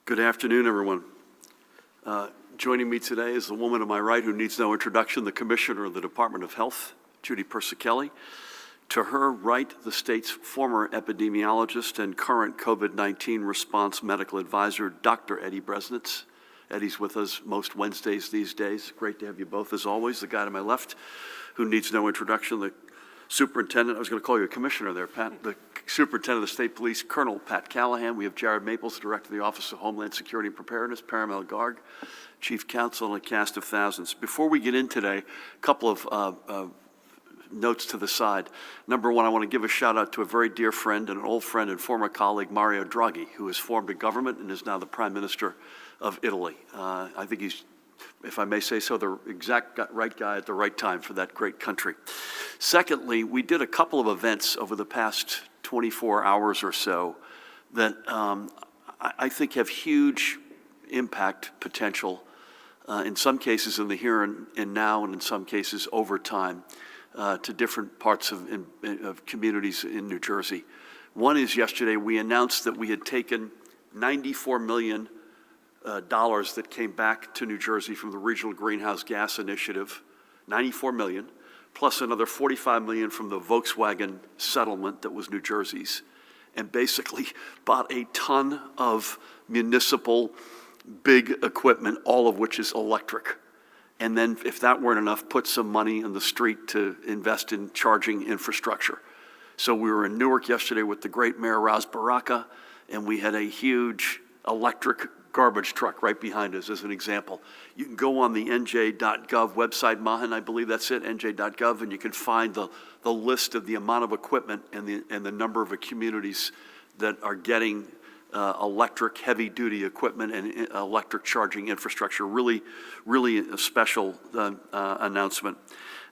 Good afternoon, everyone. Joining me today is the woman to my right who needs no introduction, the Commissioner of the Department of Health, Judy Persichilli. To her right, the state's former epidemiologist and current COVID-19 response medical advisor, Dr. Eddie Bresnitz. Eddie's with us most Wednesdays these days. Great to have you both, as always. The guy to my left, who needs no introduction, the Superintendent, I was going to call you a commissioner there, Pat, the Superintendent of the State Police, Colonel Pat Callahan. We have Jared Maples, Director of the Office of Homeland Security and Preparedness, Paramount Garg, Chief Counsel, and a cast of thousands. Before we get in today, a couple of notes to the side. Number one, I want to give a shout out to a very dear friend and an old friend and former colleague, Mario Draghi, who has formed a government and is now the Prime Minister of Italy. I think he's, if I may say so, the exact right guy at the right time for that great country. Secondly, we did a couple of events over the past 24 hours or so that I think have huge impact potential, in some cases in the here and now, and in some cases over time, to different parts of communities in New Jersey. One is yesterday we announced that we had taken $94 million that came back to New Jersey from the Regional Greenhouse Gas Initiative, $94 million, plus another $45 million from the Volkswagen settlement that was New Jersey's, and basically bought a ton of municipal big equipment, all of which is electric. And then, if that weren't enough, put some money in the street to invest in charging infrastructure. So we were in Newark yesterday with the great Mayor Ras Baraka, and we had a huge electric garbage truck right behind us as an example. You can go on the nj.gov website, Mahan, I believe that's it, nj.gov, and you can find the list of the amount of equipment and the number of communities that are getting electric heavy-duty equipment and electric charging infrastructure. Really, really a special announcement.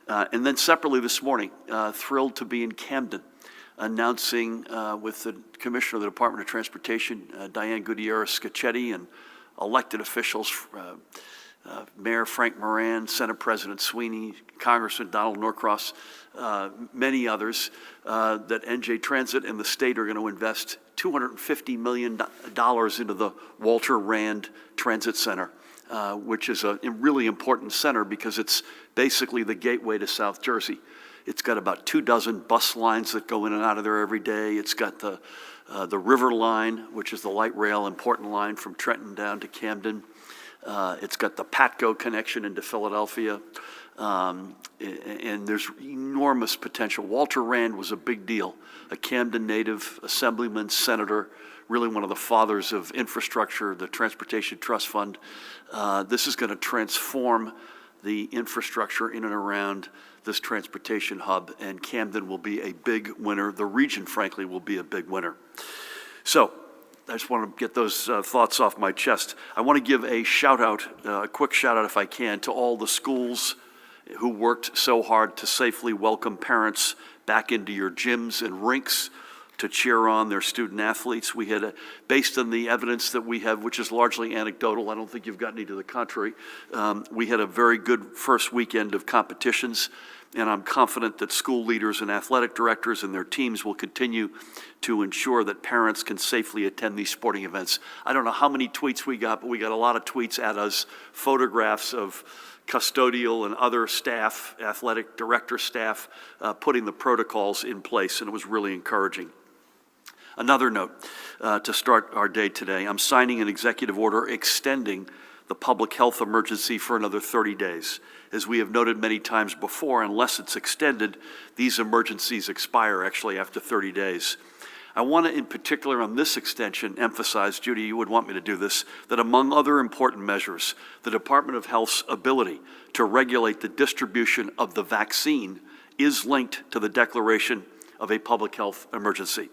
And then separately this morning, thrilled to be in Camden, announcing with the Commissioner of the Department of Transportation, Diane Gutierrez-Scacchetti, and elected officials, Mayor Frank Moran, Senate President Sweeney, Congressman Donald Norcross, many others, that NJ Transit and the state are going to invest $250 million into the Walter Rand Transit Center, which is a really important center because it's basically the gateway to South Jersey. It's got about 24 bus lines that go in and out of there every day. It's got the River Line, which is the light rail important line from Trenton down to Camden. It's got the Patco connection into Philadelphia. And there's enormous potential. Walter Rand was a big deal, a Camden native, assemblyman, senator, really one of the fathers of infrastructure, the Transportation Trust Fund. This is going to transform the infrastructure in and around this transportation hub, and Camden will be a big winner. The region, frankly, will be a big winner. So I just want to get those thoughts off my chest. I want to give a shout out, a quick shout out if I can, to all the schools who worked so hard to safely welcome parents back into your gyms and rinks to cheer on their student athletes. We had, based on the evidence that we have, which is largely anecdotal, I don't think you've got any to the contrary, we had a very good first weekend of competitions, and I'm confident that school leaders and athletic directors and their teams will continue to ensure that parents can safely attend these sporting events. I don't know how many tweets we got, but we got a lot of tweets at us, photographs of custodial and other staff, athletic director staff, putting the protocols in place, and it was really encouraging. Another note to start our day today, I'm signing an executive order extending the public health emergency for another 30 days. As we have noted many times before, unless it's extended, these emergencies expire actually after 30 days. I want to, in particular on this extension, emphasize, Judy, you would want me to do this, that among other important measures, the Department of Health's ability to regulate the distribution of the vaccine is linked to the declaration of a public health emergency.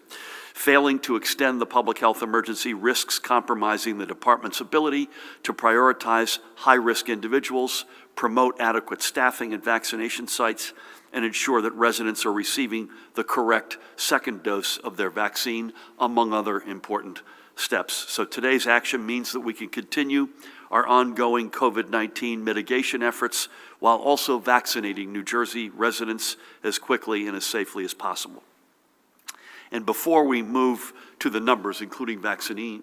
Failing to extend the public health emergency risks compromising the department's ability to prioritize high-risk individuals, promote adequate staffing at vaccination sites, and ensure that residents are receiving the correct second dose of their vaccine, among other important steps. So today's action means that we can continue our ongoing COVID-19 mitigation efforts while also vaccinating New Jersey residents as quickly and as safely as possible. And before we move to the numbers, including vaccine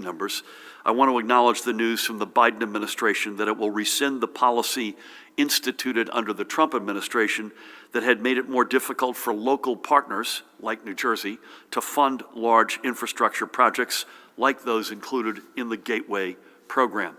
numbers, I want to acknowledge the news from the Biden administration that it will rescind the policy instituted under the Trump administration that had made it more difficult for local partners, like New Jersey, to fund large infrastructure projects like those included in the Gateway program.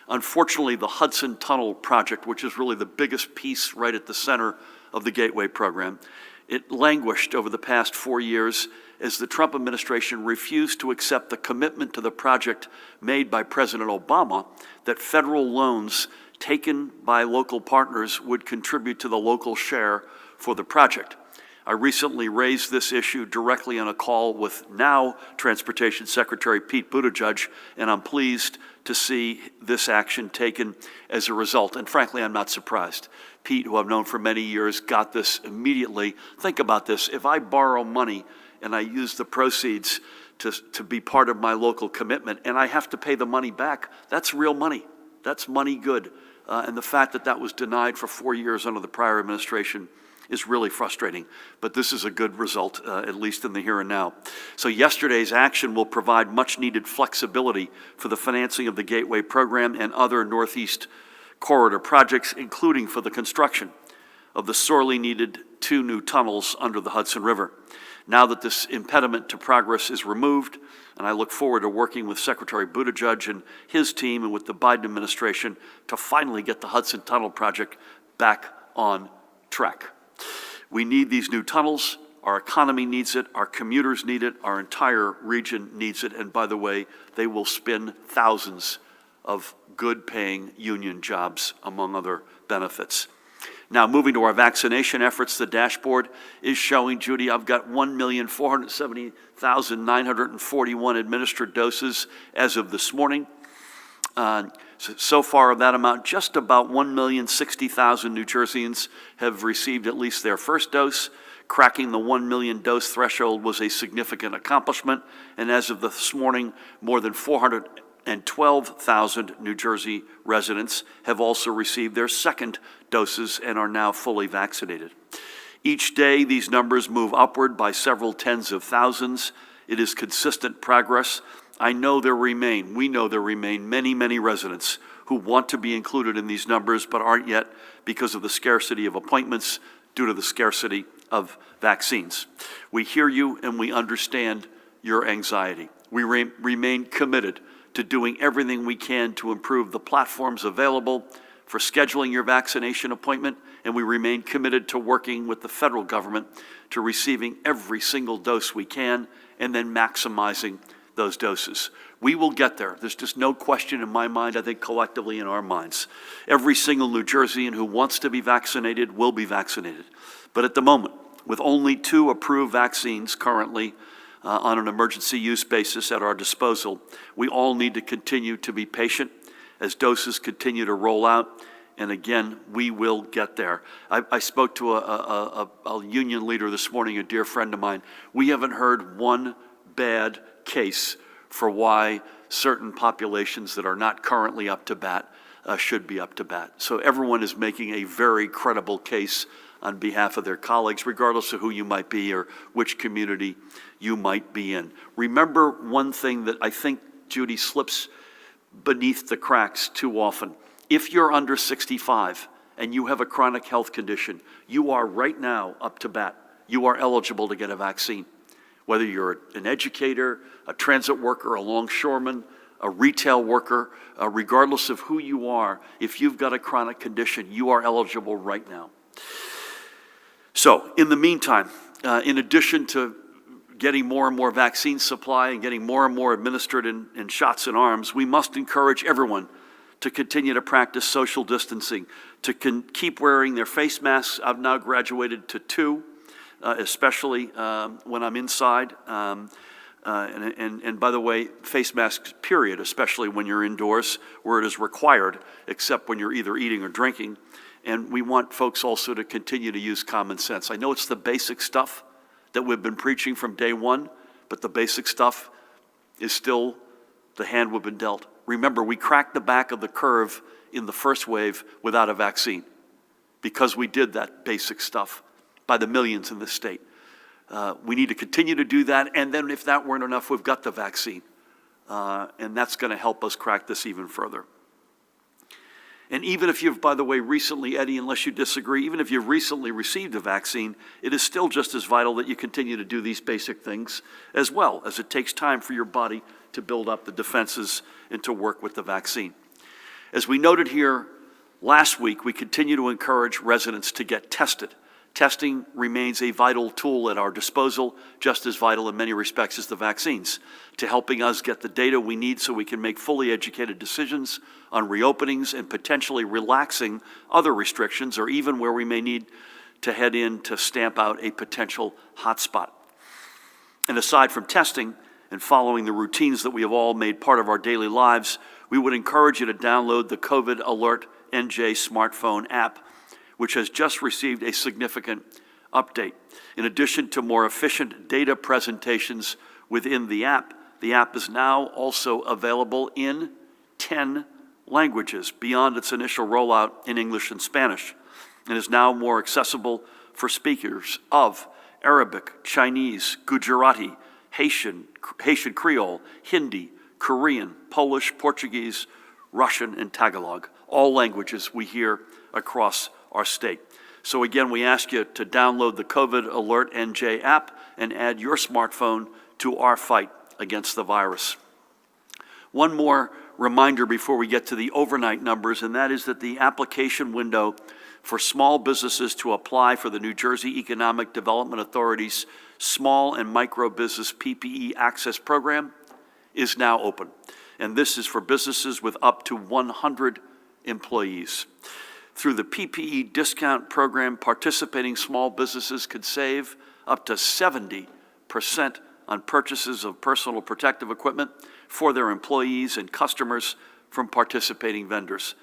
Unfortunately, the Hudson Tunnel project, which is really the biggest piece right at the center of the Gateway program, it languished over the past 4 years as the Trump administration refused to accept the commitment to the project made by President Obama that federal loans taken by local partners would contribute to the local share for the project. I recently raised this issue directly on a call with now Transportation Secretary Pete Buttigieg, and I'm pleased to see this action taken as a result. And frankly, I'm not surprised. Pete, who I've known for many years, got this immediately. Think about this. If I borrow money and I use the proceeds to be part of my local commitment and I have to pay the money back, that's real money. That's money good. And the fact that that was denied for 4 years under the prior administration is really frustrating, but this is a good result, at least in the here and now. So yesterday's action will provide much needed flexibility for the financing of the Gateway program and other Northeast Corridor projects, including for the construction of the sorely needed 2 new tunnels under the Hudson River. Now that this impediment to progress is removed, and I look forward to working with Secretary Buttigieg and his team and with the Biden administration to finally get the Hudson Tunnel project back on track. We need these new tunnels. Our economy needs it. Our commuters need it. Our entire region needs it. And by the way, they will spin thousands of good-paying union jobs, among other benefits. Now, moving to our vaccination efforts, the dashboard is showing, Judy, I've got 1,470,941 administered doses as of this morning. So far of that amount, just about 1,060,000 New Jerseyans have received at least their first dose. Cracking the 1 million dose threshold was a significant accomplishment, and as of this morning, more than 412,000 New Jersey residents have also received their second doses and are now fully vaccinated. Each day, these numbers move upward by several tens of thousands. It is consistent progress. We know there remain many, many residents who want to be included in these numbers but aren't yet because of the scarcity of appointments due to the scarcity of vaccines. We hear you and we understand your anxiety. We remain committed to doing everything we can to improve the platforms available for scheduling your vaccination appointment, and we remain committed to working with the federal government to receiving every single dose we can and then maximizing those doses. We will get there. There's just no question in my mind, I think collectively in our minds. Every single New Jerseyan who wants to be vaccinated will be vaccinated. But at the moment, with only 2 approved vaccines currently on an emergency use basis at our disposal, we all need to continue to be patient as doses continue to roll out. And again, we will get there. I spoke to a union leader this morning, a dear friend of mine. We haven't heard one bad case for why certain populations that are not currently up to bat should be up to bat. So everyone is making a very credible case on behalf of their colleagues, regardless of who you might be or which community you might be in. Remember one thing that I think, Judy, slips beneath the cracks too often. If you're under 65 and you have a chronic health condition, you are right now up to bat. You are eligible to get a vaccine. Whether you're an educator, a transit worker, a longshoreman, a retail worker, regardless of who you are, if you've got a chronic condition, you are eligible right now. So, in the meantime, in addition to getting more and more vaccine supply and getting more and more administered in shots in arms, we must encourage everyone to continue to practice social distancing, to keep wearing their face masks. I've now graduated to 2. Especially when I'm inside. And by the way, face masks, period, especially when you're indoors where it is required, except when you're either eating or drinking. And we want folks also to continue to use common sense. I know it's the basic stuff that we've been preaching from day one, but the basic stuff is still the hand we've been dealt. Remember, we cracked the back of the curve in the first wave without a vaccine because we did that basic stuff by the millions in this state. We need to continue to do that, and then if that weren't enough, we've got the vaccine. And that's going to help us crack this even further. And even if you've, by the way, recently, Eddie, unless you disagree, even if you've recently received a vaccine, it is still just as vital that you continue to do these basic things as well, as it takes time for your body to build up the defenses and to work with the vaccine. As we noted here last week, we continue to encourage residents to get tested. Testing remains a vital tool at our disposal, just as vital in many respects as the vaccines, to helping us get the data we need so we can make fully educated decisions on reopenings and potentially relaxing other restrictions, or even where we may need to head in to stamp out a potential hotspot. And aside from testing and following the routines that we have all made part of our daily lives, we would encourage you to download the COVID Alert NJ smartphone app, which has just received a significant update. In addition to more efficient data presentations within the app is now also available in 10 languages beyond its initial rollout in English and Spanish, and is now more accessible for speakers of Arabic, Chinese, Gujarati, Haitian Creole, Hindi, Korean, Polish, Portuguese, Russian, and Tagalog, all languages we hear across our state. So again, we ask you to download the COVID Alert NJ app and add your smartphone to our fight against the virus. One more reminder before we get to the overnight numbers, and that is that the application window for small businesses to apply for the New Jersey Economic Development Authority's Small and Micro Business PPE Access Program is now open. And this is for businesses with up to 100 employees. Through the PPE discount program, participating small businesses could save up to 70% on purchases of personal protective equipment for their employees and customers from participating vendors.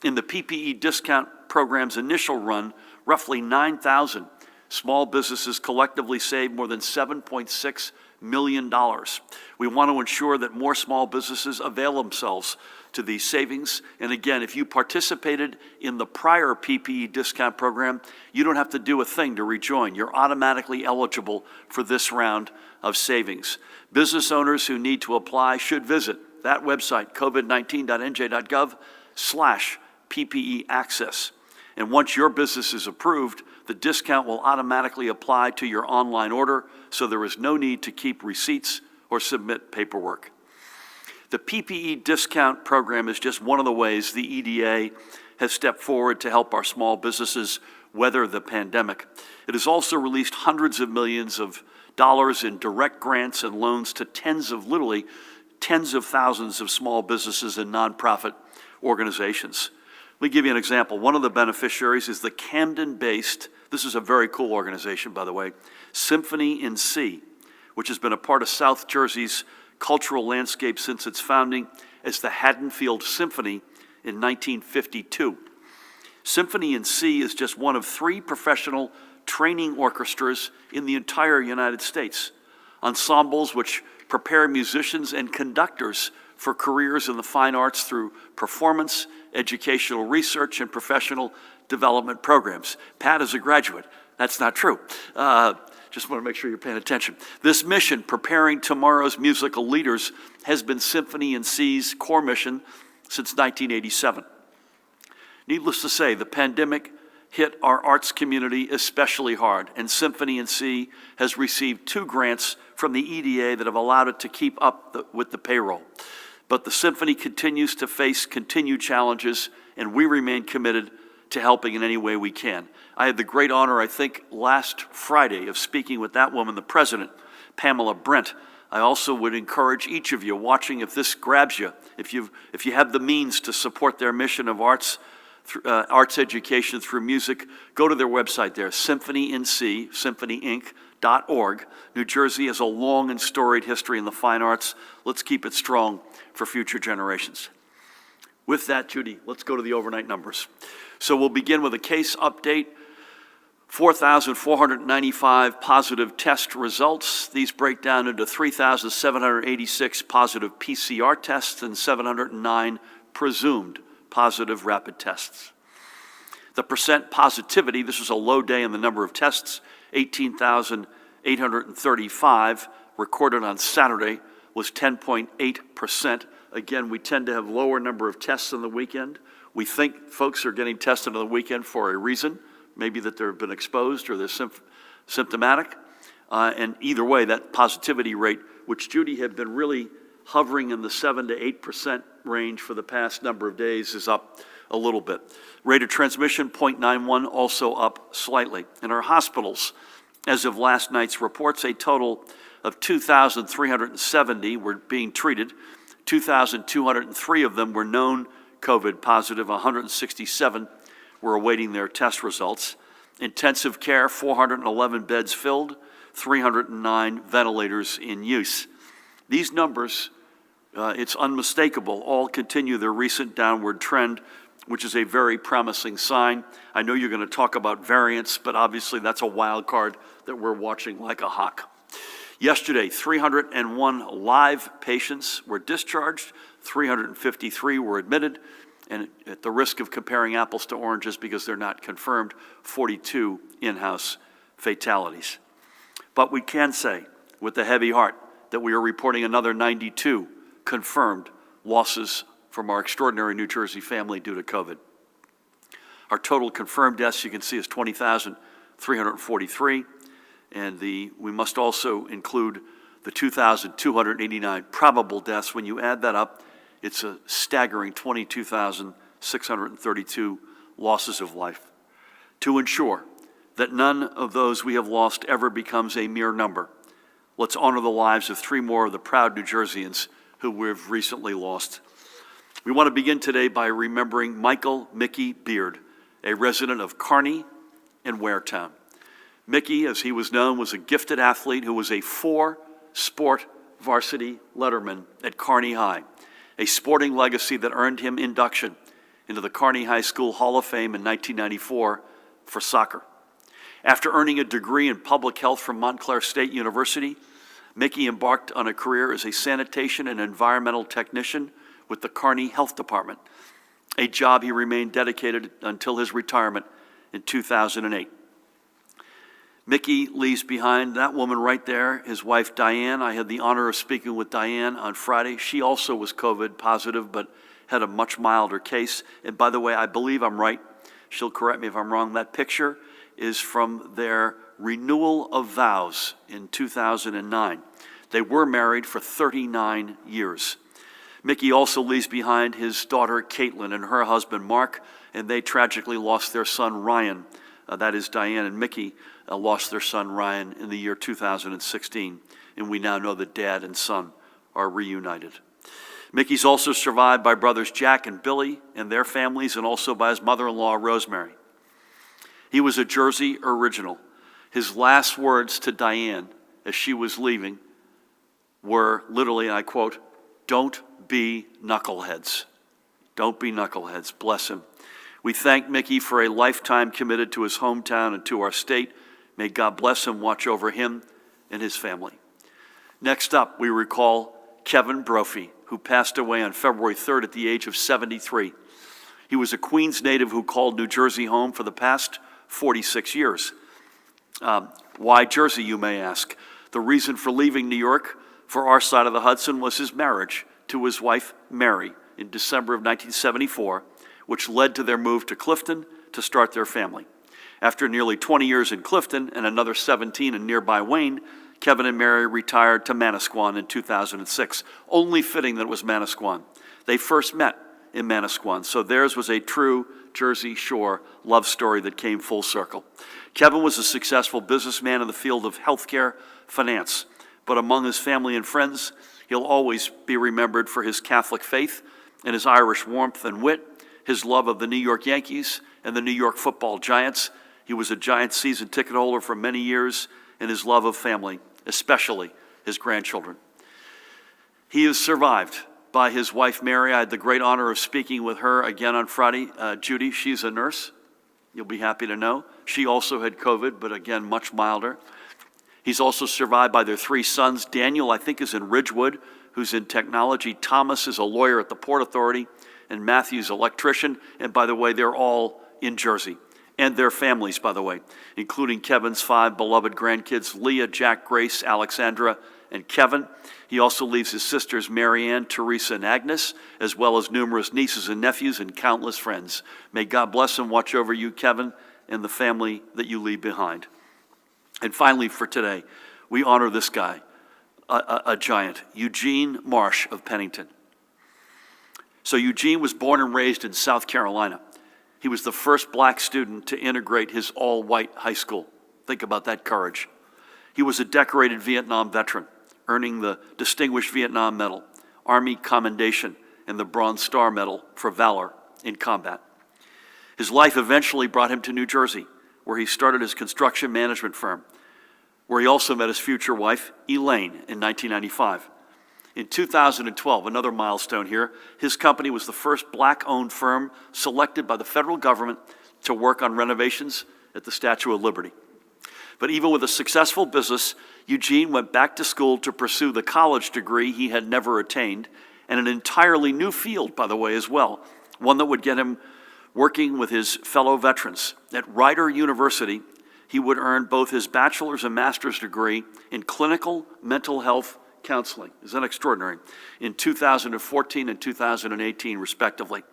In the PPE discount program's initial run, roughly 9,000 small businesses collectively saved more than $7.6 million. We want to ensure that more small businesses avail themselves to these savings. And again, if you participated in the prior PPE discount program, you don't have to do a thing to rejoin. You're automatically eligible for this round of savings. Business owners who need to apply should visit that website, covid19.nj.gov/PPE access. And once your business is approved, the discount will automatically apply to your online order, so there is no need to keep receipts or submit paperwork. The PPE discount program is just one of the ways the EDA has stepped forward to help our small businesses weather the pandemic. It has also released hundreds of millions of dollars in direct grants and loans to literally tens of thousands of small businesses and nonprofit organizations. Let me give you an example. One of the beneficiaries is the Camden-based, this is a very cool organization, by the way, Symphony in C, which has been a part of South Jersey's cultural landscape since its founding as the Haddonfield Symphony in 1952. Symphony in C is just one of 3 professional training orchestras in the entire United States. Ensembles which prepare musicians and conductors for careers in the fine arts through performance, educational research, and professional development programs. Pat is a graduate. That's not true. Just want to make sure you're paying attention. This mission, preparing tomorrow's musical leaders, has been Symphony in C's core mission since 1987. Needless to say, the pandemic hit our arts community especially hard, and Symphony in C has received 2 grants from the EDA that have allowed it to keep up with the payroll. But the Symphony continues to face continued challenges, and we remain committed to helping in any way we can. I had the great honor, I think, last Friday of speaking with that woman, the president, Pamela Brent. I also would encourage each of you watching, if this grabs you, if you have the means to support their mission of arts education through music, go to their website there, Symphony in C, symphonyinc.org. New Jersey has a long and storied history in the fine arts. Let's keep it strong for future generations. With that, Judy, let's go to the overnight numbers. So we'll begin with a case update. 4,495 positive test results. These break down into 3,786 positive PCR tests and 709 presumed positive rapid tests. The percent positivity, this was a low day in the number of tests, 18,800 835 recorded on Saturday was 10.8%. Again, we tend to have lower number of tests on the weekend. We think folks are getting tested on the weekend for a reason, maybe that they've been exposed or they're symptomatic. And either way, that positivity rate, which Judy had been really hovering in the 7 to 8% range for the past number of days, is up a little bit. Rate of transmission, 0.91, also up slightly. In our hospitals, as of last night's reports, a total of 2,370 were being treated. 2,203 of them were known COVID positive. 167 were awaiting their test results. Intensive care, 411 beds filled, 309 ventilators in use. These numbers, it's unmistakable, all continue their recent downward trend, which is a very promising sign. I know you're going to talk about variants, but obviously that's a wild card that we're watching like a hawk. Yesterday, 301 live patients were discharged, 353 were admitted, and at the risk of comparing apples to oranges because they're not confirmed, 42 in-house fatalities. But we can say with a heavy heart that we are reporting another 92 confirmed losses from our extraordinary New Jersey family due to COVID. Our total confirmed deaths, you can see, is 20,343, and we must also include the 2,289 probable deaths. When you add that up, it's a staggering 22,632 losses of life. To ensure that none of those we have lost ever becomes a mere number, let's honor the lives of 3 more of the proud New Jerseyans who we've recently lost. We want to begin today by remembering Michael Mickey Beard, a resident of Kearney and Waretown. Mickey, as he was known, was a gifted athlete who was a 4-sport varsity letterman at Kearney High, a sporting legacy that earned him induction into the Kearney High School Hall of Fame in 1994 for soccer. After earning a degree in public health from Montclair State University, Mickey embarked on a career as a sanitation and environmental technician with the Kearney Health Department, a job he remained dedicated until his retirement in 2008. Mickey leaves behind that woman right there, his wife Diane. I had the honor of speaking with Diane on Friday. She also was COVID positive, but had a much milder case. And by the way, I believe I'm right. She'll correct me if I'm wrong. That picture is from their renewal of vows in 2009. They were married for 39 years. Mickey also leaves behind his daughter Caitlin and her husband Mark, and they tragically lost their son Ryan. That is, Diane and Mickey lost their son Ryan in the year 2016, and we now know that dad and son are reunited. Mickey's also survived by brothers Jack and Billy and their families, and also by his mother-in-law Rosemary. He was a Jersey original. His last words to Diane as she was leaving were literally, and I quote, "Don't be knuckleheads. Don't be knuckleheads." Bless him. We thank Mickey for a lifetime committed to his hometown and to our state. May God bless him, watch over him and his family. Next up, we recall Kevin Brophy, who passed away on February 3rd at the age of 73. He was a Queens native who called New Jersey home for the past 46 years. Why Jersey, you may ask? The reason for leaving New York for our side of the Hudson was his marriage to his wife, Mary, in December of 1974, which led to their move to Clifton to start their family. After nearly 20 years in Clifton and another 17 in nearby Wayne, Kevin and Mary retired to Manasquan in 2006. Only fitting that it was Manasquan. They first met in Manasquan, so theirs was a true Jersey Shore love story that came full circle. Kevin was a successful businessman in the field of healthcare finance, but among his family and friends, he'll always be remembered for his Catholic faith and his Irish warmth and wit, his love of the New York Yankees and the New York Football Giants. He was a Giants season ticket holder for many years, and his love of family, especially his grandchildren. He is survived by his wife, Mary. I had the great honor of speaking with her again on Friday. Judy, she's a nurse. You'll be happy to know. She also had COVID, but again, much milder. He's also survived by their 3 sons. Daniel, I think, is in Ridgewood, who's in technology. Thomas is a lawyer at the Port Authority, and Matthew's an electrician. And by the way, they're all in Jersey. and their families, by the way, including Kevin's 5 beloved grandkids, Leah, Jack, Grace, Alexandra, and Kevin. He also leaves his sisters, Marianne, Teresa, and Agnes, as well as numerous nieces and nephews and countless friends. May God bless and watch over you, Kevin, and the family that you leave behind. And finally, for today, we honor this guy, a giant, Eugene Marsh of Pennington. So Eugene was born and raised in South Carolina. He was the first black student to integrate his all-white high school. Think about that courage. He was a decorated Vietnam veteran, earning the Distinguished Vietnam Medal, Army Commendation, and the Bronze Star Medal for valor in combat. His life eventually brought him to New Jersey, where he started his construction management firm, where he also met his future wife, Elaine, in 1995. In 2012, another milestone here, his company was the first black-owned firm selected by the federal government to work on renovations at the Statue of Liberty. But even with a successful business, Eugene went back to school to pursue the college degree he had never attained, and an entirely new field, by the way, as well, one that would get him working with his fellow veterans. At Rider University, he would earn both his bachelor's and master's degree in clinical mental health counseling. Isn't that extraordinary? In 2014 and 2018, respectively.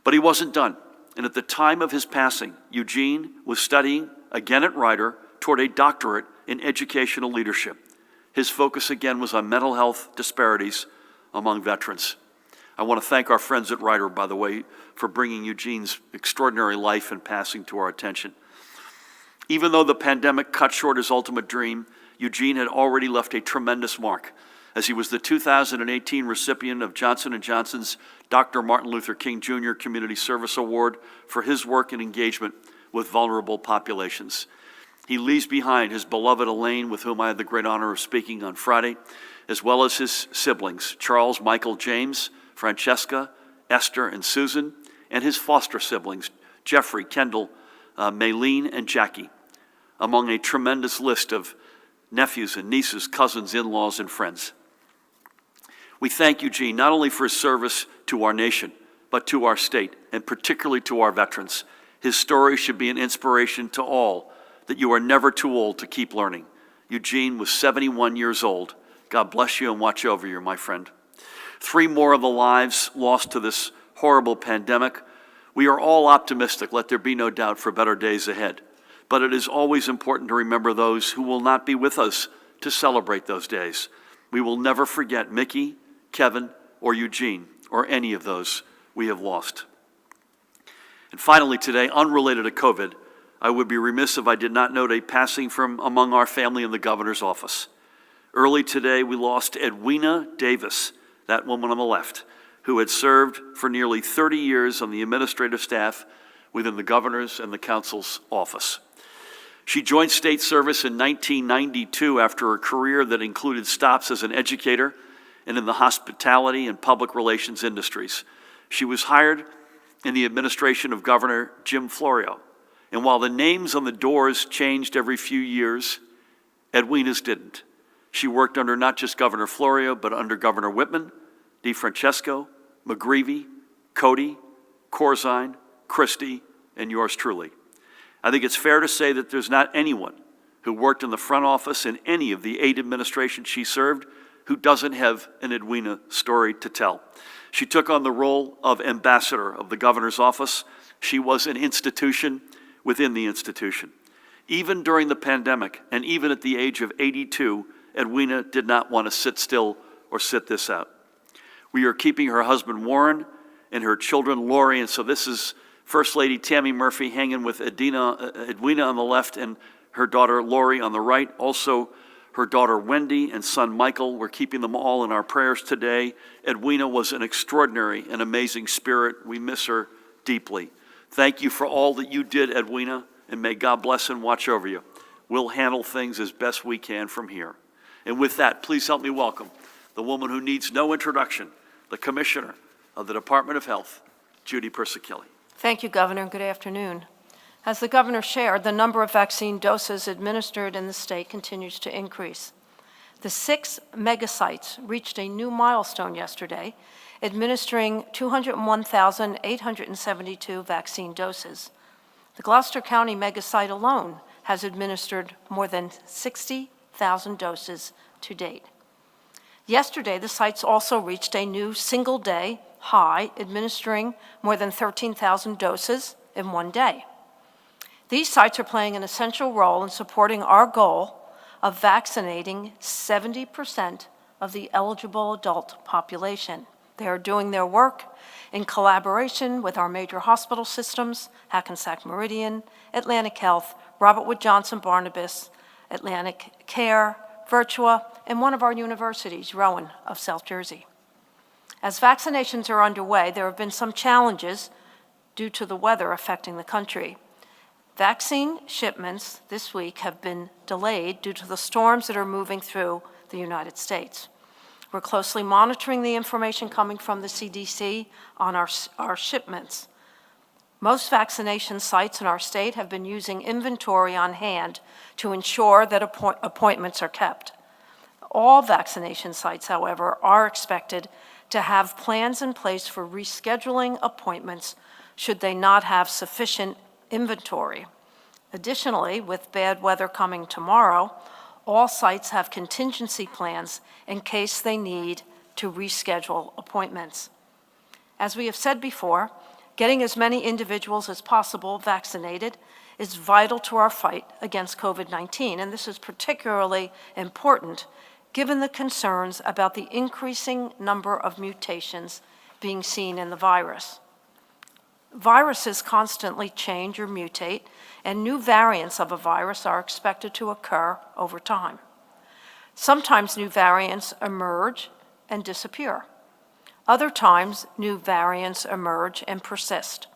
But he wasn't done. And at the time of his passing, Eugene was studying again at Rider toward a doctorate in educational leadership. His focus again was on mental health disparities among veterans. I want to thank our friends at Rider, by the way, for bringing Eugene's extraordinary life and passing to our attention. Even though the pandemic cut short his ultimate dream, Eugene had already left a tremendous mark, as he was the 2018 recipient of Johnson & Johnson's Dr. Martin Luther King Jr. Community Service Award for his work and engagement with vulnerable populations. He leaves behind his beloved Elaine, with whom I had the great honor of speaking on Friday, as well as his siblings, Charles, Michael, James, Francesca, Esther, and Susan, and his foster siblings, Jeffrey, Kendall, Maylene, and Jackie, among a tremendous list of nephews and nieces, cousins, in-laws, and friends. We thank Eugene not only for his service to our nation, but to our state, and particularly to our veterans. His story should be an inspiration to all, that you are never too old to keep learning. Eugene was 71 years old. God bless you and watch over you, my friend. 3 more of the lives lost to this horrible pandemic. We are all optimistic, let there be no doubt, for better days ahead. But it is always important to remember those who will not be with us to celebrate those days. We will never forget Mickey, Kevin, or Eugene, or any of those we have lost. And finally today, unrelated to COVID, I would be remiss if I did not note a passing from among our family in the governor's office. Early today, we lost Edwina Davis, that woman on the left, who had served for nearly 30 years on the administrative staff within the governor's and the council's office. She joined state service in 1992 after a career that included stops as an educator and in the hospitality and public relations industries. She was hired in the administration of Governor Jim Florio. And while the names on the doors changed every few years, Edwina's didn't. She worked under not just Governor Florio, but under Governor Whitman, DeFrancesco, McGreevey, Cody, Corzine, Christie, and yours truly. I think it's fair to say that there's not anyone who worked in the front office in any of the 8 administrations she served who doesn't have an Edwina story to tell. She took on the role of ambassador of the governor's office. She was an institution within the institution. Even during the pandemic, and even at the age of 82, Edwina did not want to sit still or sit this out. We are keeping her husband Warren and her children Lori, and so this is First Lady Tammy Murphy hanging with Edwina on the left and her daughter Lori on the right. Also her daughter Wendy and son Michael. We're keeping them all in our prayers today. Edwina was an extraordinary and amazing spirit. We miss her deeply. Thank you for all that you did, Edwina, and may God bless and watch over you. We'll handle things as best we can from here. And with that, please help me welcome the woman who needs no introduction, the Commissioner of the Department of Health, Judy Persichilli. Thank you, Governor, and good afternoon. As the Governor shared, the number of vaccine doses administered in the state continues to increase. The 6 megasites reached a new milestone yesterday, administering 201,872 vaccine doses. The Gloucester County megasite alone has administered more than 60,000 doses to date. Yesterday, the sites also reached a new single-day high, administering more than 13,000 doses in one day. These sites are playing an essential role in supporting our goal of vaccinating 70% of the eligible adult population. They are doing their work in collaboration with our major hospital systems, Hackensack Meridian, Atlantic Health, Robert Wood Johnson Barnabas, Atlantic Care, Virtua, and one of our universities, Rowan of South Jersey. As vaccinations are underway, there have been some challenges due to the weather affecting the country. Vaccine shipments this week have been delayed due to the storms that are moving through the United States. We're closely monitoring the information coming from the CDC on our shipments. Most vaccination sites in our state have been using inventory on hand to ensure that appointments are kept. All vaccination sites, however, are expected to have plans in place for rescheduling appointments should they not have sufficient inventory. Additionally, with bad weather coming tomorrow, all sites have contingency plans in case they need to reschedule appointments. As we have said before, getting as many individuals as possible vaccinated is vital to our fight against COVID-19, and this is particularly important given the concerns about the increasing number of mutations being seen in the virus. Viruses constantly change or mutate, and new variants of a virus are expected to occur over time. Sometimes new variants emerge and disappear. Other times, new variants emerge and persist.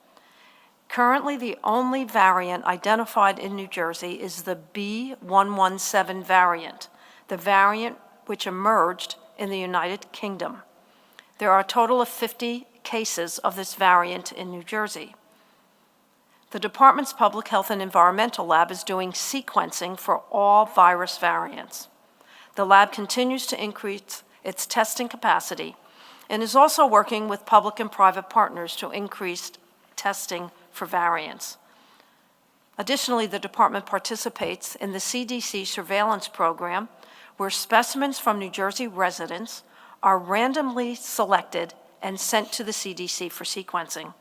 Currently, the only variant identified in New Jersey is the B.1.1.7 variant, the variant which emerged in the United Kingdom. There are a total of 50 cases of this variant in New Jersey. The department's Public Health and Environmental Lab is doing sequencing for all virus variants. The lab continues to increase its testing capacity and is also working with public and private partners to increase testing for variants. Additionally, the department participates in the CDC surveillance program, where specimens from New Jersey residents are randomly selected and sent to the CDC for sequencing.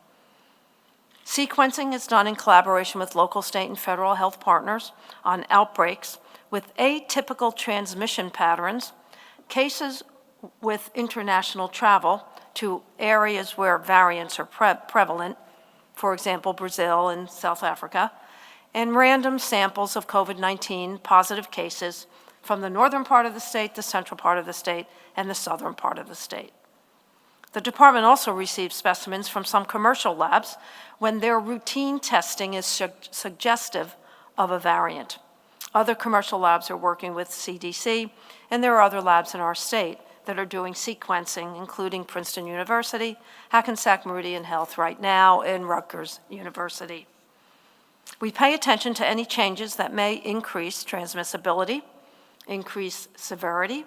Sequencing is done in collaboration with local, state, and federal health partners on outbreaks with atypical transmission patterns, cases with international travel to areas where variants are prevalent, for example, Brazil and South Africa, and random samples of COVID-19 positive cases from the northern part of the state, the central part of the state, and the southern part of the state. The department also receives specimens from some commercial labs when their routine testing is suggestive of a variant. Other commercial labs are working with CDC, and there are other labs in our state that are doing sequencing, including Princeton University, Hackensack Meridian Health right now, and Rutgers University. We pay attention to any changes that may increase transmissibility, increase severity,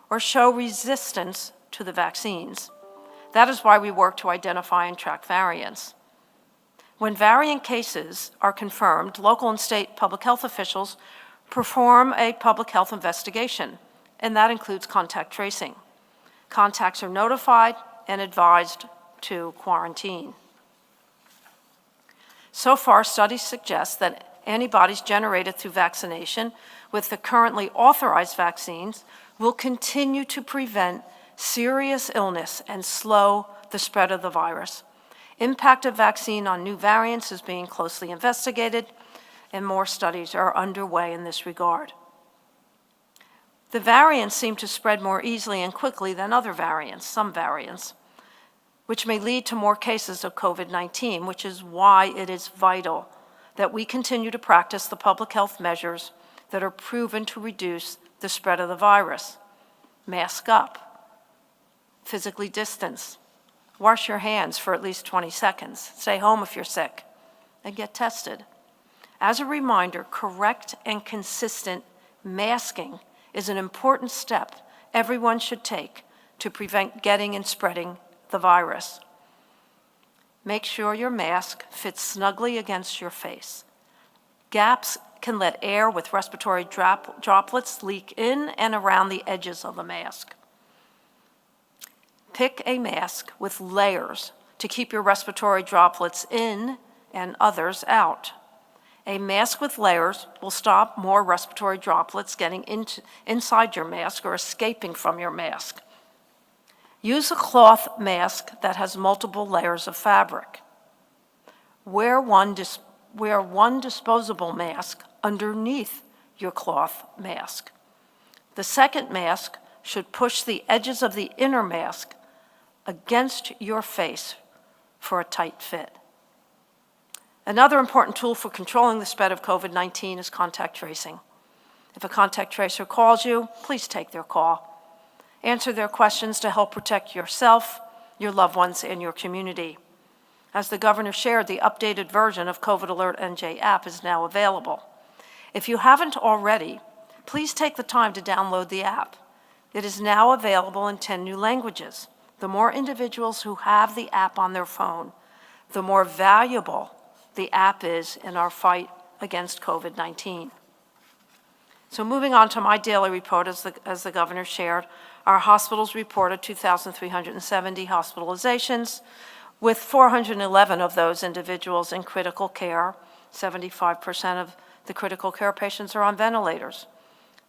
or show resistance to the vaccines. That is why we work to identify and track variants. When variant cases are confirmed, local and state public health officials perform a public health investigation, and that includes contact tracing. Contacts are notified and advised to quarantine. So far, studies suggest that antibodies generated through vaccination with the currently authorized vaccines will continue to prevent serious illness and slow the spread of the virus. Impact of vaccine on new variants is being closely investigated, and more studies are underway in this regard. The variants seem to spread more easily and quickly than other variants, some variants, which may lead to more cases of COVID-19, which is why it is vital that we continue to practice the public health measures that are proven to reduce the spread of the virus. Mask up, physically distance, wash your hands for at least 20 seconds, stay home if you're sick, and get tested. As a reminder, correct and consistent masking is an important step everyone should take to prevent getting and spreading the virus. Make sure your mask fits snugly against your face. Gaps can let air with respiratory droplets leak in and around the edges of the mask. Pick a mask with layers to keep your respiratory droplets in and others out. A mask with layers will stop more respiratory droplets getting inside your mask or escaping from your mask. Use a cloth mask that has multiple layers of fabric. Wear one disposable mask underneath your cloth mask. The second mask should push the edges of the inner mask against your face for a tight fit. Another important tool for controlling the spread of COVID-19 is contact tracing. If a contact tracer calls you, please take their call. Answer their questions to help protect yourself, your loved ones, and your community. As the governor shared, the updated version of COVID Alert NJ app is now available. If you haven't already, please take the time to download the app. It is now available in 10 new languages. The more individuals who have the app on their phone, the more valuable the app is in our fight against COVID-19. So moving on to my daily report, as the governor shared, our hospitals reported 2,370 hospitalizations, with 411 of those individuals in critical care. 75% of the critical care patients are on ventilators.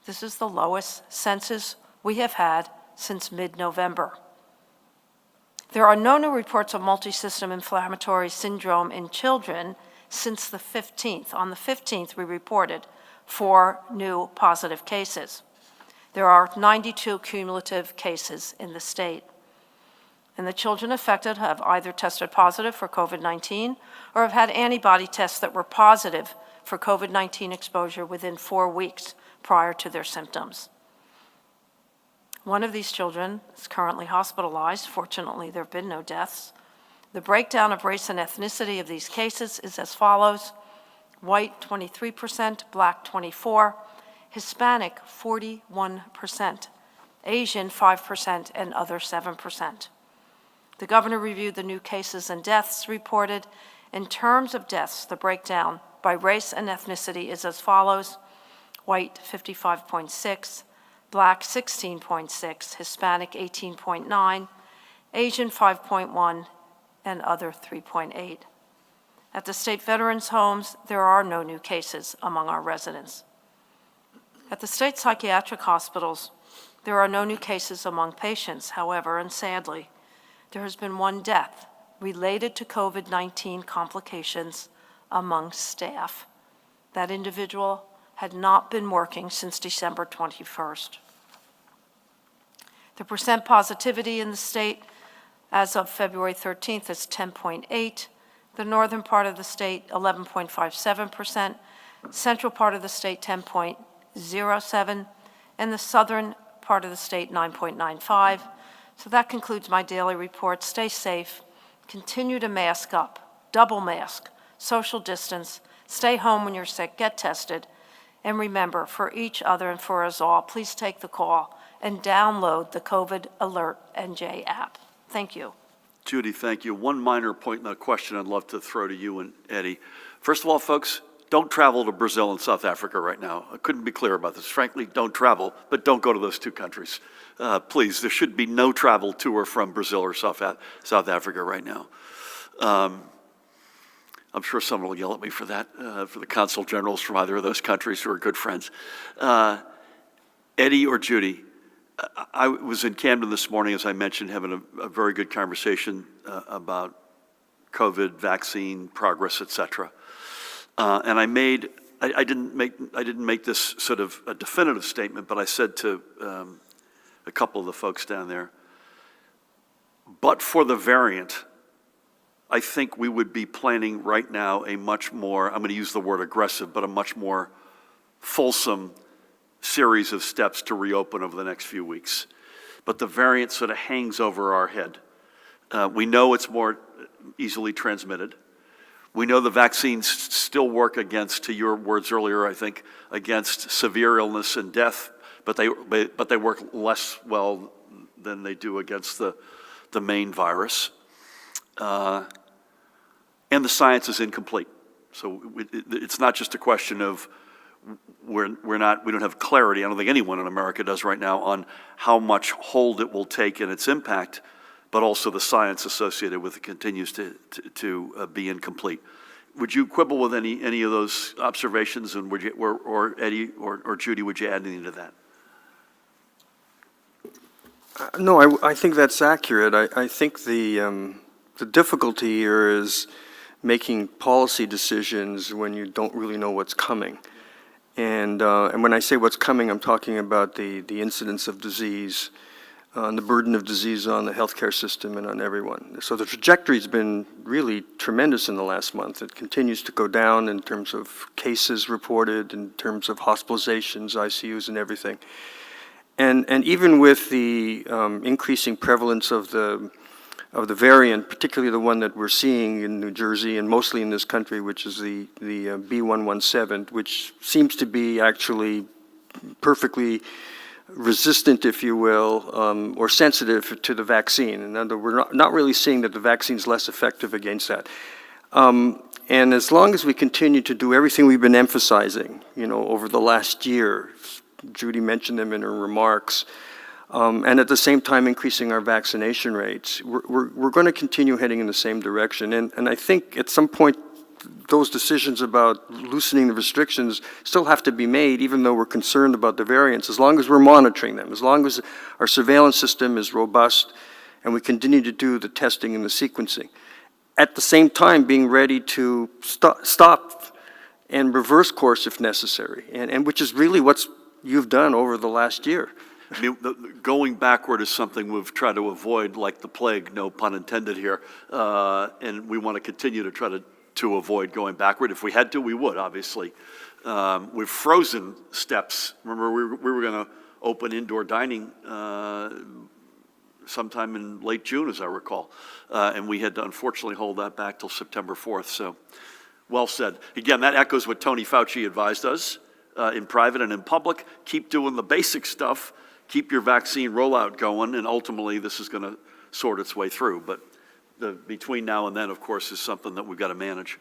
This is the lowest census we have had since mid-November. There are no new reports of multisystem inflammatory syndrome in children since the 15th. On the 15th, we reported 4 new positive cases. There are 92 cumulative cases in the state. And the children affected have either tested positive for COVID-19 or have had antibody tests that were positive for COVID-19 exposure within 4 weeks prior to their symptoms. One of these children is currently hospitalized. Fortunately, there have been no deaths. The breakdown of race and ethnicity of these cases is as follows: white 23%, black 24%, Hispanic 41%, Asian 5%, and other 7%. The governor reviewed the new cases and deaths reported. In terms of deaths, the breakdown by race and ethnicity is as follows: white 55.6%, black 16.6%, Hispanic 18.9%, Asian 5.1%, and other 3.8%. At the state veterans' homes, there are no new cases among our residents. At the state psychiatric hospitals, there are no new cases among patients. However, and sadly, there has been 1 death related to COVID-19 complications among staff. That individual had not been working since December 21st. The percent positivity in the state as of February 13th is 10.8%. The northern part of the state, 11.57%. Central part of the state, 10.07%. And the southern part of the state, 9.95%. So that concludes my daily report. Stay safe. Continue to mask up. Double mask. Social distance. Stay home when you're sick. Get tested. And remember, for each other and for us all, please take the call and download the COVID Alert NJ app. Thank you. Judy, thank you. One minor point in the question I'd love to throw to you and Eddie. First of all, folks, don't travel to Brazil and South Africa right now. I couldn't be clearer about this. Frankly, don't travel, but don't go to those 2 countries. Please, there should be no travel to or from Brazil or South Africa right now. I'm sure someone will yell at me for that, for the consul generals from either of those countries who are good friends. Eddie or Judy, I was in Camden this morning, as I mentioned, having a very good conversation about COVID, vaccine, progress, et cetera. And I didn't make this sort of a definitive statement, but I said to a couple of the folks down there, but for the variant, I think we would be planning right now a much more, I'm going to use the word aggressive, but a much more fulsome series of steps to reopen over the next few weeks. But the variant sort of hangs over our head. We know it's more easily transmitted. We know the vaccines still work against, to your words earlier, I think, against severe illness and death, but they work less well than they do against the main virus. and the science is incomplete. So it's not just a question of we don't have clarity. I don't think anyone in America does right now on how much hold it will take and its impact, but also the science associated with it continues to be incomplete. Would you quibble with any of those observations, and would you, or Eddie or Judy, would you add anything to that? No, I think that's accurate. I think the difficulty here is making policy decisions when you don't really know what's coming. And when I say what's coming, I'm talking about the incidence of disease, and the burden of disease on the healthcare system and on everyone. So the trajectory's been really tremendous in the last month. It continues to go down in terms of cases reported, in terms of hospitalizations, ICUs, and everything. And even with the increasing prevalence of the variant, particularly the one that we're seeing in New Jersey and mostly in this country, which is the B117, which seems to be actually perfectly resistant, if you will, or sensitive to the vaccine. And we're not really seeing that the vaccine's less effective against that. And as long as we continue to do everything we've been emphasizing, over the last year, Judy mentioned them in her remarks, and at the same time increasing our vaccination rates, we're going to continue heading in the same direction. And I think at some point, those decisions about loosening the restrictions still have to be made, even though we're concerned about the variants, as long as we're monitoring them, as long as our surveillance system is robust and we continue to do the testing and the sequencing. At the same time, being ready to stop and reverse course if necessary, and which is really what you've done over the last year. I mean, going backward is something we've tried to avoid like the plague, no pun intended here, and we want to continue to try to avoid going backward. If we had to, we would, obviously. We've frozen steps. Remember, we were going to open indoor dining sometime in late June, as I recall, and we had to unfortunately hold that back till September 4th, so well said. Again, that echoes what Tony Fauci advised us in private and in public. Keep doing the basic stuff, keep your vaccine rollout going, and ultimately this is going to sort its way through. But between now and then, of course, is something that we've got to manage.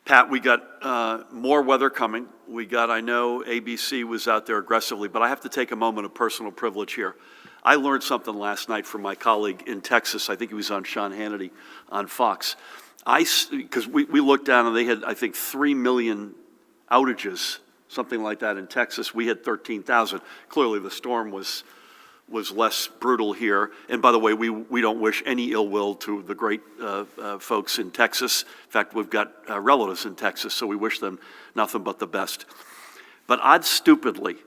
Pat, we got more weather coming. I know ABC was out there aggressively, but I have to take a moment of personal privilege here. I learned something last night from my colleague in Texas. I think he was on Sean Hannity on Fox. Because we looked down and they had, I think, 3 million outages, something like that in Texas. We had 13,000. Clearly the storm was less brutal here. And by the way, we don't wish any ill will to the great folks in Texas. In fact, we've got relatives in Texas, so we wish them nothing but the best. But I'd stupidly,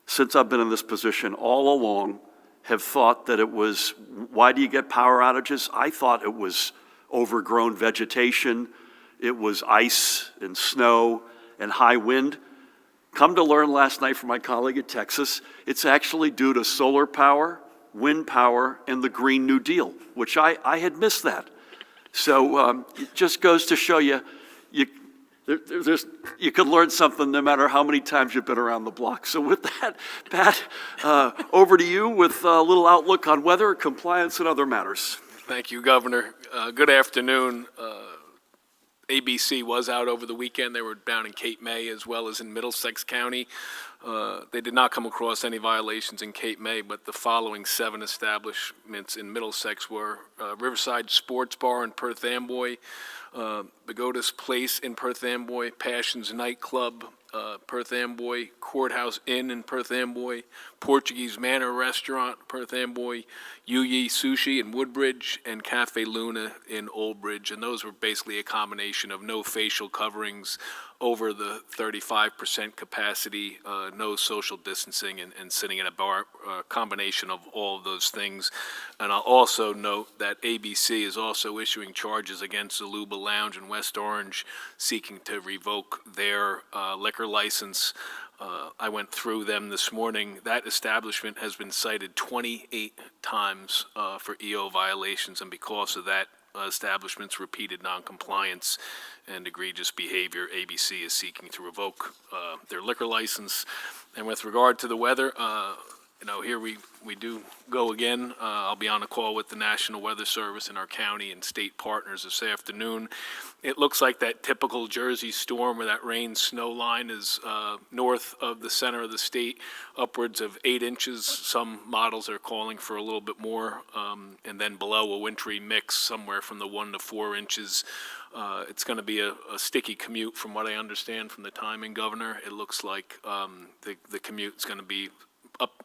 since I've been in this position all along, have thought that it was, why do you get power outages? I thought it was overgrown vegetation, it was ice and snow and high wind. Come to learn last night from my colleague in Texas, it's actually due to solar power, wind power, and the Green New Deal, which I had missed that. So it just goes to show you, you could learn something no matter how many times you've been around the block. So with that, Pat, over to you with a little outlook on weather, compliance, and other matters. Thank you, Governor. Good afternoon. ABC was out over the weekend. They were down in Cape May as well as in Middlesex County. They did not come across any violations in Cape May, but the following 7 establishments in Middlesex were Riverside Sports Bar in Perth Amboy, Pagodas Place in Perth Amboy, Passions Nightclub, Perth Amboy, Courthouse Inn in Perth Amboy, Portuguese Manor Restaurant, Perth Amboy, Yu Sushi in Woodbridge, and Cafe Luna in Old Bridge. And those were basically a combination of no facial coverings, over the 35% capacity, no social distancing, and sitting in a bar, combination of all of those things. And I'll also note that ABC is also issuing charges against Aluba Lounge in West Orange, seeking to revoke their liquor license. I went through them this morning. That establishment has been cited 28 times for EO violations, and because of that establishment's repeated noncompliance and egregious behavior, ABC is seeking to revoke their liquor license. And with regard to the weather, Here we do go again. I'll be on a call with the National Weather Service and our county and state partners this afternoon. It looks like that typical Jersey storm where that rain snow line is north of the center of the state, upwards of 8 inches. Some models are calling for a little bit more, and then below a wintry mix somewhere from the 1 to 4 inches. It's going to be a sticky commute from what I understand from the timing, Governor. It looks like the commute is going to be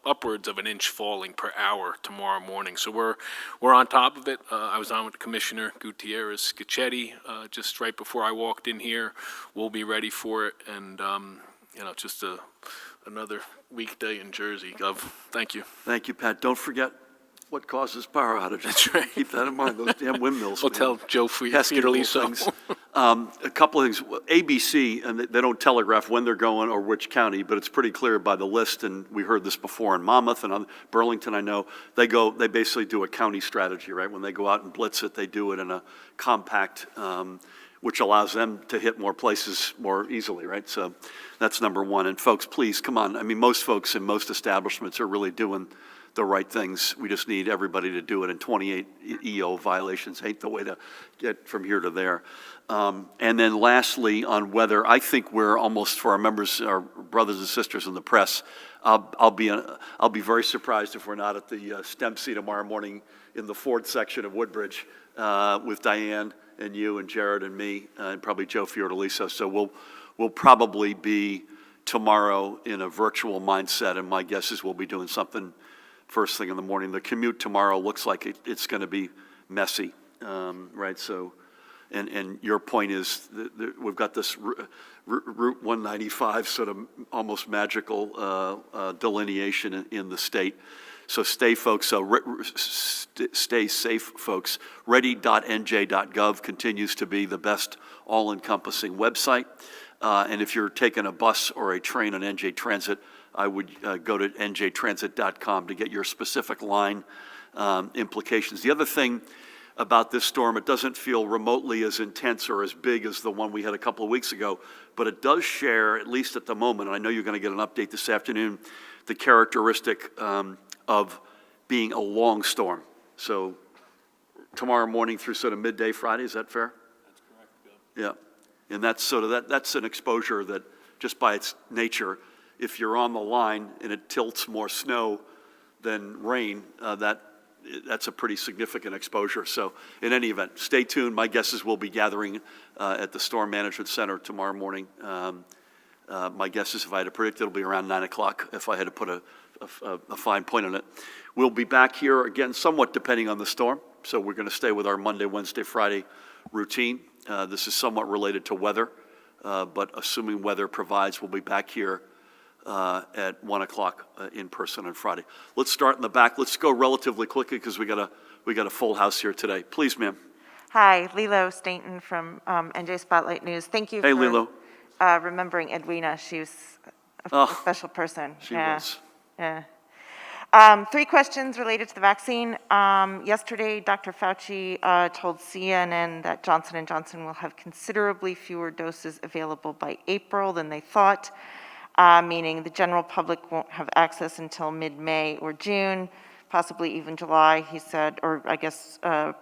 upwards of an inch falling per hour tomorrow morning. So we're on top of it. I was on with Commissioner Gutierrez Scacchetti just right before I walked in here. We'll be ready for it, and just another weekday in Jersey. Gov, thank you. Thank you, Pat. Don't forget what causes power outages. That's right. Keep that in mind, those damn windmills. We'll man. tell Joe Pesky little Fiorelli things. A couple of things. ABC, and they don't telegraph when they're going or which county, but it's pretty clear by the list, and we heard this before in Monmouth and on Burlington, I know. They basically do a county strategy, right? When they go out and blitz it, they do it in a compact, which allows them to hit more places more easily, right? So that's number one. And folks, please, come on. I mean, most folks in most establishments are really doing the right things. We just need everybody to do it, and 28 EO violations ain't the way to get from here to there. And then lastly, on weather, I think we're almost, for our members, our brothers and sisters in the press, I'll be very surprised if we're not at the STEMC tomorrow morning in the Ford section of Woodbridge with Diane and you and Jared and me and probably Joe Fiordaliso. So we'll probably be tomorrow in a virtual mindset, and my guess is we'll be doing something first thing in the morning. The commute tomorrow looks like it's going to be messy, right? So, and your point is we've got this Route 195 sort of almost magical delineation in the state. So stay safe, folks. Ready.nj.gov continues to be the best all-encompassing website. And if you're taking a bus or a train on NJ Transit, I would go to njtransit.com to get your specific line implications. The other thing about this storm, it doesn't feel remotely as intense or as big as the one we had a couple of weeks ago, but it does share, at least at the moment, and I know you're going to get an update this afternoon, the characteristic of being a long storm. So tomorrow morning through sort of midday Friday, is that fair? That's correct, Bill. Yeah, and that's sort of that's an exposure that just by its nature, if you're on the line and it tilts more snow than rain, that's a pretty significant exposure. So in any event, stay tuned. My guess is we'll be gathering at the Storm Management Center tomorrow morning. My guess is if I had to predict, it'll be around 9 o'clock if I had to put a fine point on it. We'll be back here again, somewhat depending on the storm. So we're going to stay with our Monday, Wednesday, Friday routine. This is somewhat related to weather, but assuming weather provides, we'll be back here at 1 o'clock in person on Friday. Let's start in the back. Let's go relatively quickly because we got a full house here today. Please, ma'am. Hi, Lilo Stainton from NJ Spotlight News. Thank you Hey, for Lilo. Remembering Edwina. She was a special person. She was. Yeah. 3 questions related to the vaccine. Yesterday, Dr. Fauci told CNN that Johnson & Johnson will have considerably fewer doses available by April than they thought. Meaning the general public won't have access until mid-May or June, possibly even July, he said, or I guess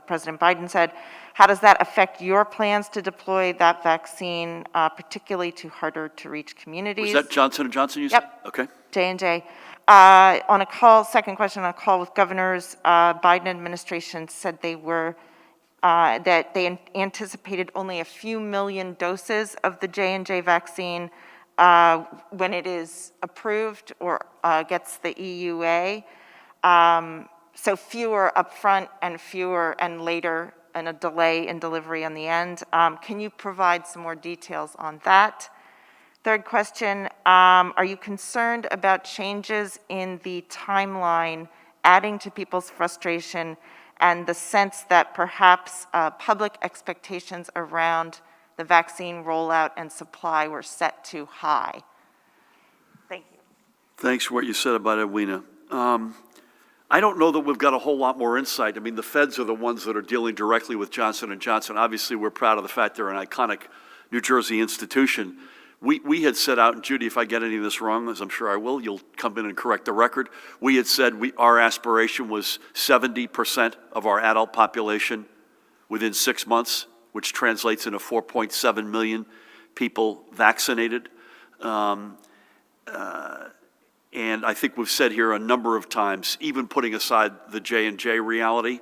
President Biden said. How does that affect your plans to deploy that vaccine, particularly to harder-to-reach communities? Was that Johnson & Johnson you said? Yep. Okay. J&J. On a call, second question, on a call with governors, Biden administration said that they anticipated only a few million doses of the J&J vaccine when it is approved or gets the EUA. So fewer upfront and fewer and later, and a delay in delivery on the end. Can you provide some more details on that? Third question, are you concerned about changes in the timeline adding to people's frustration and the sense that perhaps public expectations around the vaccine rollout and supply were set too high? Thank you. Thanks for what you said about Edwina. I don't know that we've got a whole lot more insight. I mean, the feds are the ones that are dealing directly with Johnson & Johnson. Obviously, we're proud of the fact they're an iconic New Jersey institution. we had set out, and Judy, if I get any of this wrong, as I'm sure I will, you'll come in and correct the record. We had said our aspiration was 70% of our adult population within 6 months, which translates into 4.7 million people vaccinated. And I think we've said here a number of times, even putting aside the J&J reality,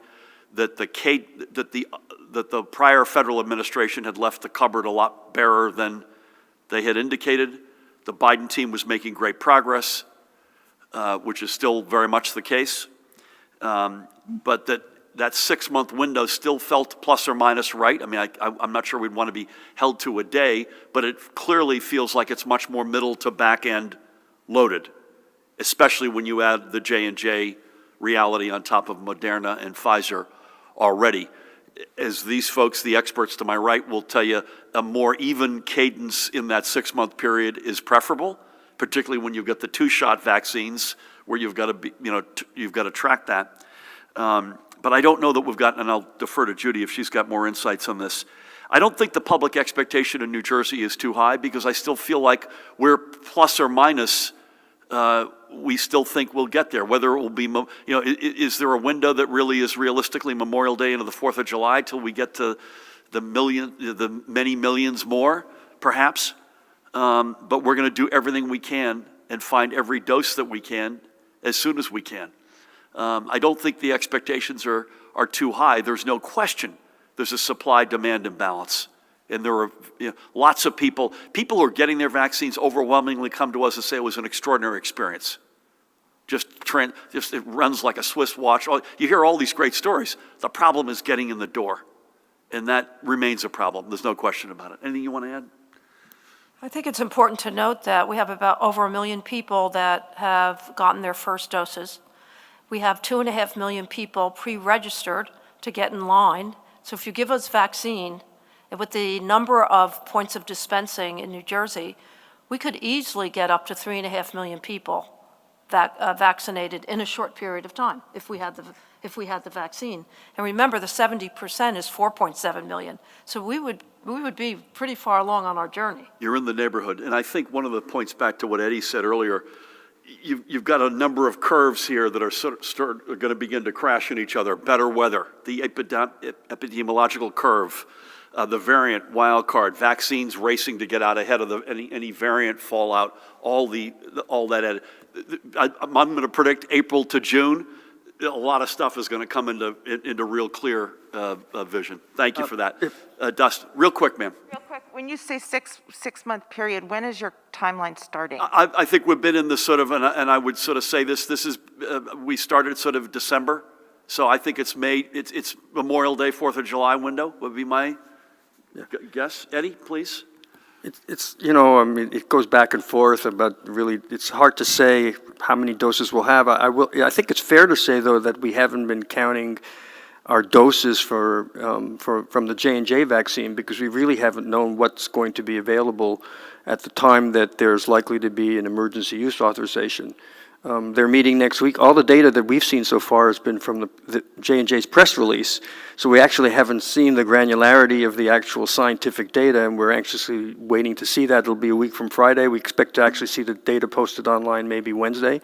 that the prior federal administration had left the cupboard a lot barer than they had indicated. The Biden team was making great progress, which is still very much the case. But that 6-month window still felt plus or minus right. I mean, I'm not sure we'd want to be held to a day, but it clearly feels like it's much more middle to back end loaded, especially when you add the J&J reality on top of Moderna and Pfizer already. As these folks, the experts to my right, will tell you, a more even cadence in that 6-month period is preferable, particularly when you've got the 2-shot vaccines where you've got to be, you've got to track that. But I don't know that we've got, and I'll defer to Judy if she's got more insights on this. I don't think the public expectation in New Jersey is too high, because I still feel like we're plus or minus, we still think we'll get there. Whether it will be, is there a window that really is realistically Memorial Day into the 4th of July till we get to the many millions more, perhaps? But we're going to do everything we can and find every dose that we can as soon as we can. I don't think the expectations are too high. There's no question there's a supply-demand imbalance. And there are lots of people who are getting their vaccines overwhelmingly come to us and say it was an extraordinary experience. Just it runs like a Swiss watch. You hear all these great stories. The problem is getting in the door. And that remains a problem. There's no question about it. Anything you want to add? I think it's important to note that we have about over 1 million people that have gotten their first doses. We have 2.5 million people pre-registered to get in line. So if you give us vaccine, and with the number of points of dispensing in New Jersey, we could easily get up to 3.5 million people vaccinated in a short period of time if we had the vaccine. And remember, the 70% is 4.7 million. So we would be pretty far along on our journey. You're in the neighborhood. And I think one of the points back to what Eddie said earlier, you've got a number of curves here that are going to begin to crash in each other. Better weather, the epidemiological curve, the variant wild card, vaccines racing to get out ahead of any variant fallout, all that. I'm going to predict April to June. A lot of stuff is going to come into real clear vision. Thank you for that. Dustin, real quick, ma'am. Real quick, when you say six-month period, when is your timeline starting? I think we've been in this sort of, and I would sort of say this is, we started sort of December. So I think it's it's Memorial Day, 4th of July window would be my guess. Eddie, please. It's I mean, it goes back and forth, but really it's hard to say how many doses we'll have. I think it's fair to say, though, that we haven't been counting our doses from the J&J vaccine, because we really haven't known what's going to be available at the time that there's likely to be an emergency use authorization. They're meeting next week. All the data that we've seen so far has been from the J&J's press release. So we actually haven't seen the granularity of the actual scientific data, and we're anxiously waiting to see that. It'll be a week from Friday. We expect to actually see the data posted online maybe Wednesday.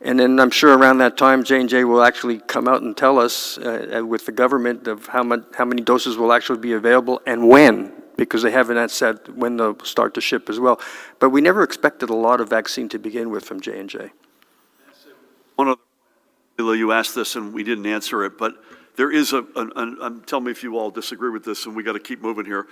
And then I'm sure around that time, J&J will actually come out and tell us with the government of how many doses will actually be available and when, because they haven't said when they'll start to ship as well. But we never expected a lot of vaccine to begin with from J&J. One of you asked this and we didn't answer it, but there is tell me if you all disagree with this, and we got to keep moving here.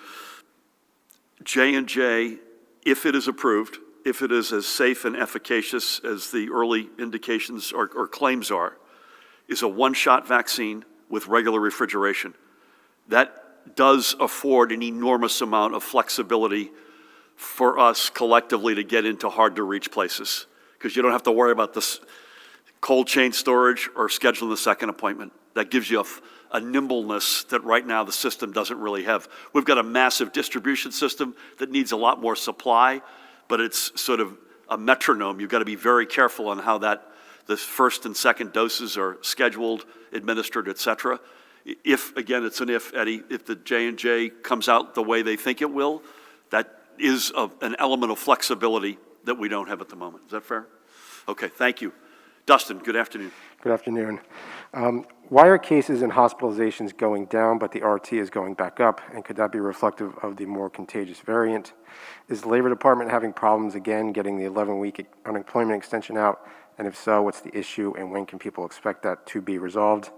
J&J, if it is approved, if it is as safe and efficacious as the early indications or claims are, is a 1-shot vaccine with regular refrigeration. That does afford an enormous amount of flexibility for us collectively to get into hard-to-reach places, because you don't have to worry about this cold chain storage or scheduling the second appointment. That gives you a nimbleness that right now the system doesn't really have. We've got a massive distribution system that needs a lot more supply, but it's sort of a metronome. You've got to be very careful on how the first and second doses are scheduled, administered, et cetera. If, again, it's an if, Eddie, if the J&J comes out the way they think it will, that is an element of flexibility that we don't have at the moment. Is that fair? Okay, thank you. Dustin, good afternoon. Good afternoon. Why are cases and hospitalizations going down, but the RT is going back up? And could that be reflective of the more contagious variant? Is the Labor Department having problems again getting the 11-week unemployment extension out? And if so, what's the issue and when can people expect that to be resolved?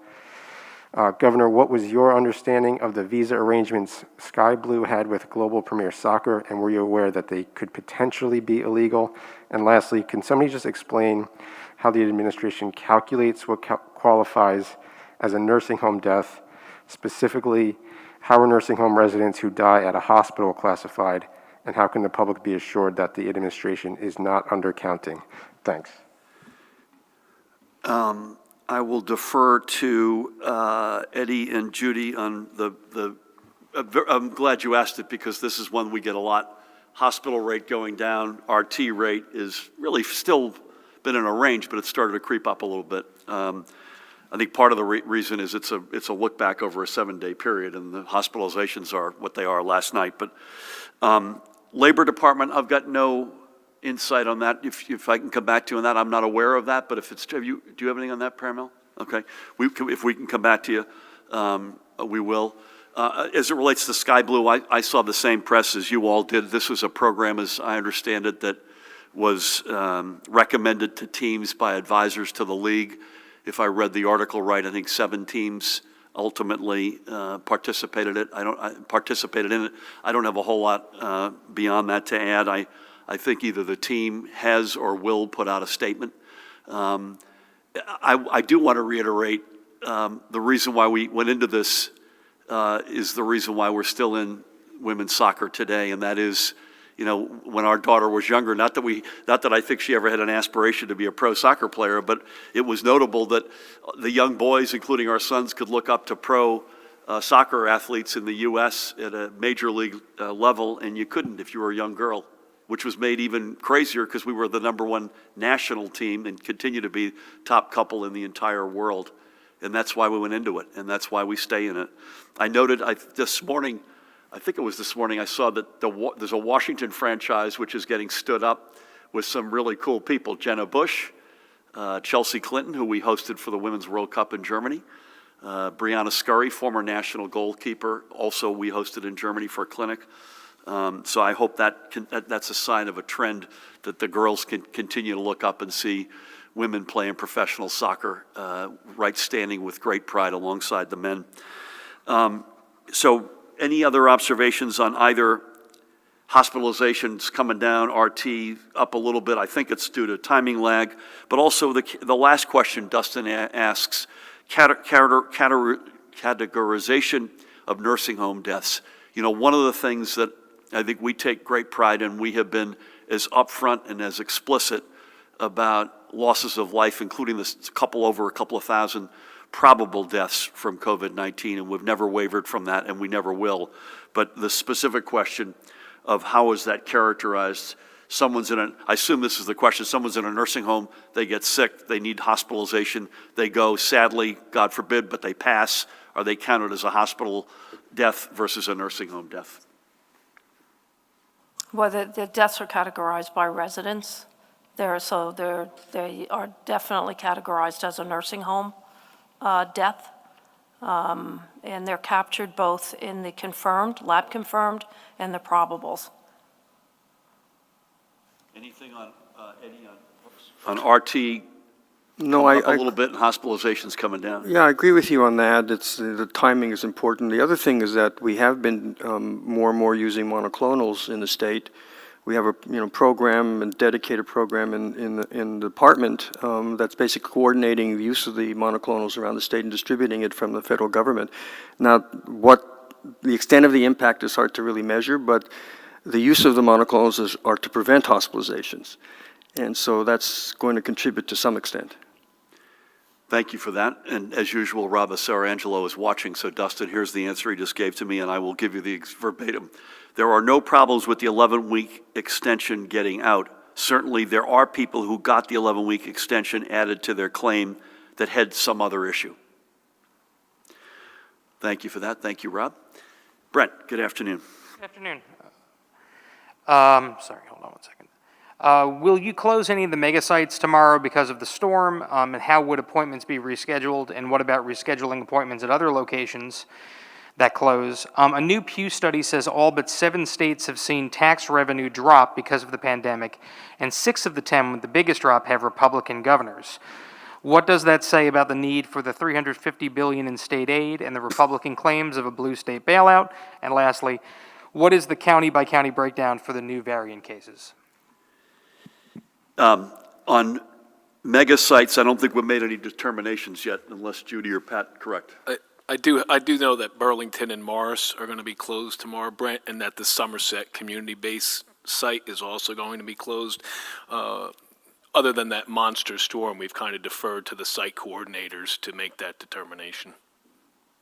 Governor, what was your understanding of the visa arrangements Sky Blue had with Global Premier Soccer, and were you aware that they could potentially be illegal? And lastly, can somebody just explain how the administration calculates what qualifies as a nursing home death? Specifically, how are nursing home residents who die at a hospital classified, and how can the public be assured that the administration is not undercounting? Thanks. I will defer to Eddie and Judy on I'm glad you asked it because this is one we get a lot. Hospital rate going down, RT rate is really still been in a range, but it's started to creep up a little bit. I think part of the reason is it's a look back over a 7-day period, and the hospitalizations are what they are last night. But Labor Department, I've got no insight on that. If I can come back to you on that, I'm not aware of that. But if it's, do you have anything on that, Paramel? Okay, if we can come back to you, we will. As it relates to Sky Blue, I saw the same press as you all did. This was a program, as I understand it, that was recommended to teams by advisors to the league. If I read the article right, I think 7 teams ultimately participated in it. I don't have a whole lot beyond that to add. I think either the team has or will put out a statement. I do want to reiterate the reason why we went into this is the reason why we're still in women's soccer today, and that is, you know, when our daughter was younger, not that I think she ever had an aspiration to be a pro soccer player, but it was notable that the young boys, including our sons, could look up to pro soccer athletes in the U.S. at a major league level, and you couldn't if you were a young girl, which was made even crazier because we were the #1 national team and continue to be top couple in the entire world. And that's why we went into it, and that's why we stay in it. I noted this morning, I think it was this morning, I saw that there's a Washington franchise which is getting stood up with some really cool people. Jenna Bush, Chelsea Clinton, who we hosted for the Women's World Cup in Germany, Brianna Scurry, former national goalkeeper, also we hosted in Germany for a clinic. So I hope that's a sign of a trend that the girls can continue to look up and see women playing professional soccer, right standing with great pride alongside the men. So any other observations on either hospitalizations coming down, RT up a little bit? I think it's due to timing lag, but also the last question Dustin asks, categorization of nursing home deaths. You know, one of the things that I think we take great pride in, we have been as upfront and as explicit about losses of life, including over a couple of thousand probable deaths from COVID-19, and we've never wavered from that, and we never will. But the specific question of how is that characterized? I assume this is the question, someone's in a nursing home, they get sick, they need hospitalization, they go, sadly, God forbid, but they pass. Are they counted as a hospital death versus a nursing home death? Well, the deaths are categorized by residents. They are definitely categorized as a nursing home death. And they're captured both in the confirmed, lab confirmed, and the probables. Anything on, Eddie, on RT? No, up a little bit, and hospitalizations coming down. Yeah, I agree with you on that. The timing is important. The other thing is that we have been more and more using monoclonals in the state. We have a program, a dedicated program in the department that's basically coordinating the use of the monoclonals around the state and distributing it from the federal government. Now, what the extent of the impact is hard to really measure, but the use of the monoclonals are to prevent hospitalizations. And so that's going to contribute to some extent. Thank you for that. And as usual, Rob Sarangelo is watching, so Dustin, here's the answer he just gave to me, and I will give you the verbatim. There are no problems with the 11-week extension getting out. Certainly, there are people who got the 11-week extension added to their claim that had some other issue. Thank you for that. Thank you, Rob. Brent, good afternoon. Good afternoon. Sorry, hold on one second. Will you close any of the mega sites tomorrow because of the storm? And how would appointments be rescheduled? And what about rescheduling appointments at other locations that close? A new Pew study says all but 7 states have seen tax revenue drop because of the pandemic, and 6 of the 10 with the biggest drop have Republican governors. What does that say about the need for the $350 billion in state aid and the Republican claims of a blue state bailout? And lastly, what is the county-by-county breakdown for the new variant cases? On mega sites, I don't think we've made any determinations yet, unless Judy or Pat correct. I do know that Burlington and Morris are going to be closed tomorrow, Brent, and that the Somerset community-based site is also going to be closed. Other than that monster storm, we've kind of deferred to the site coordinators to make that determination.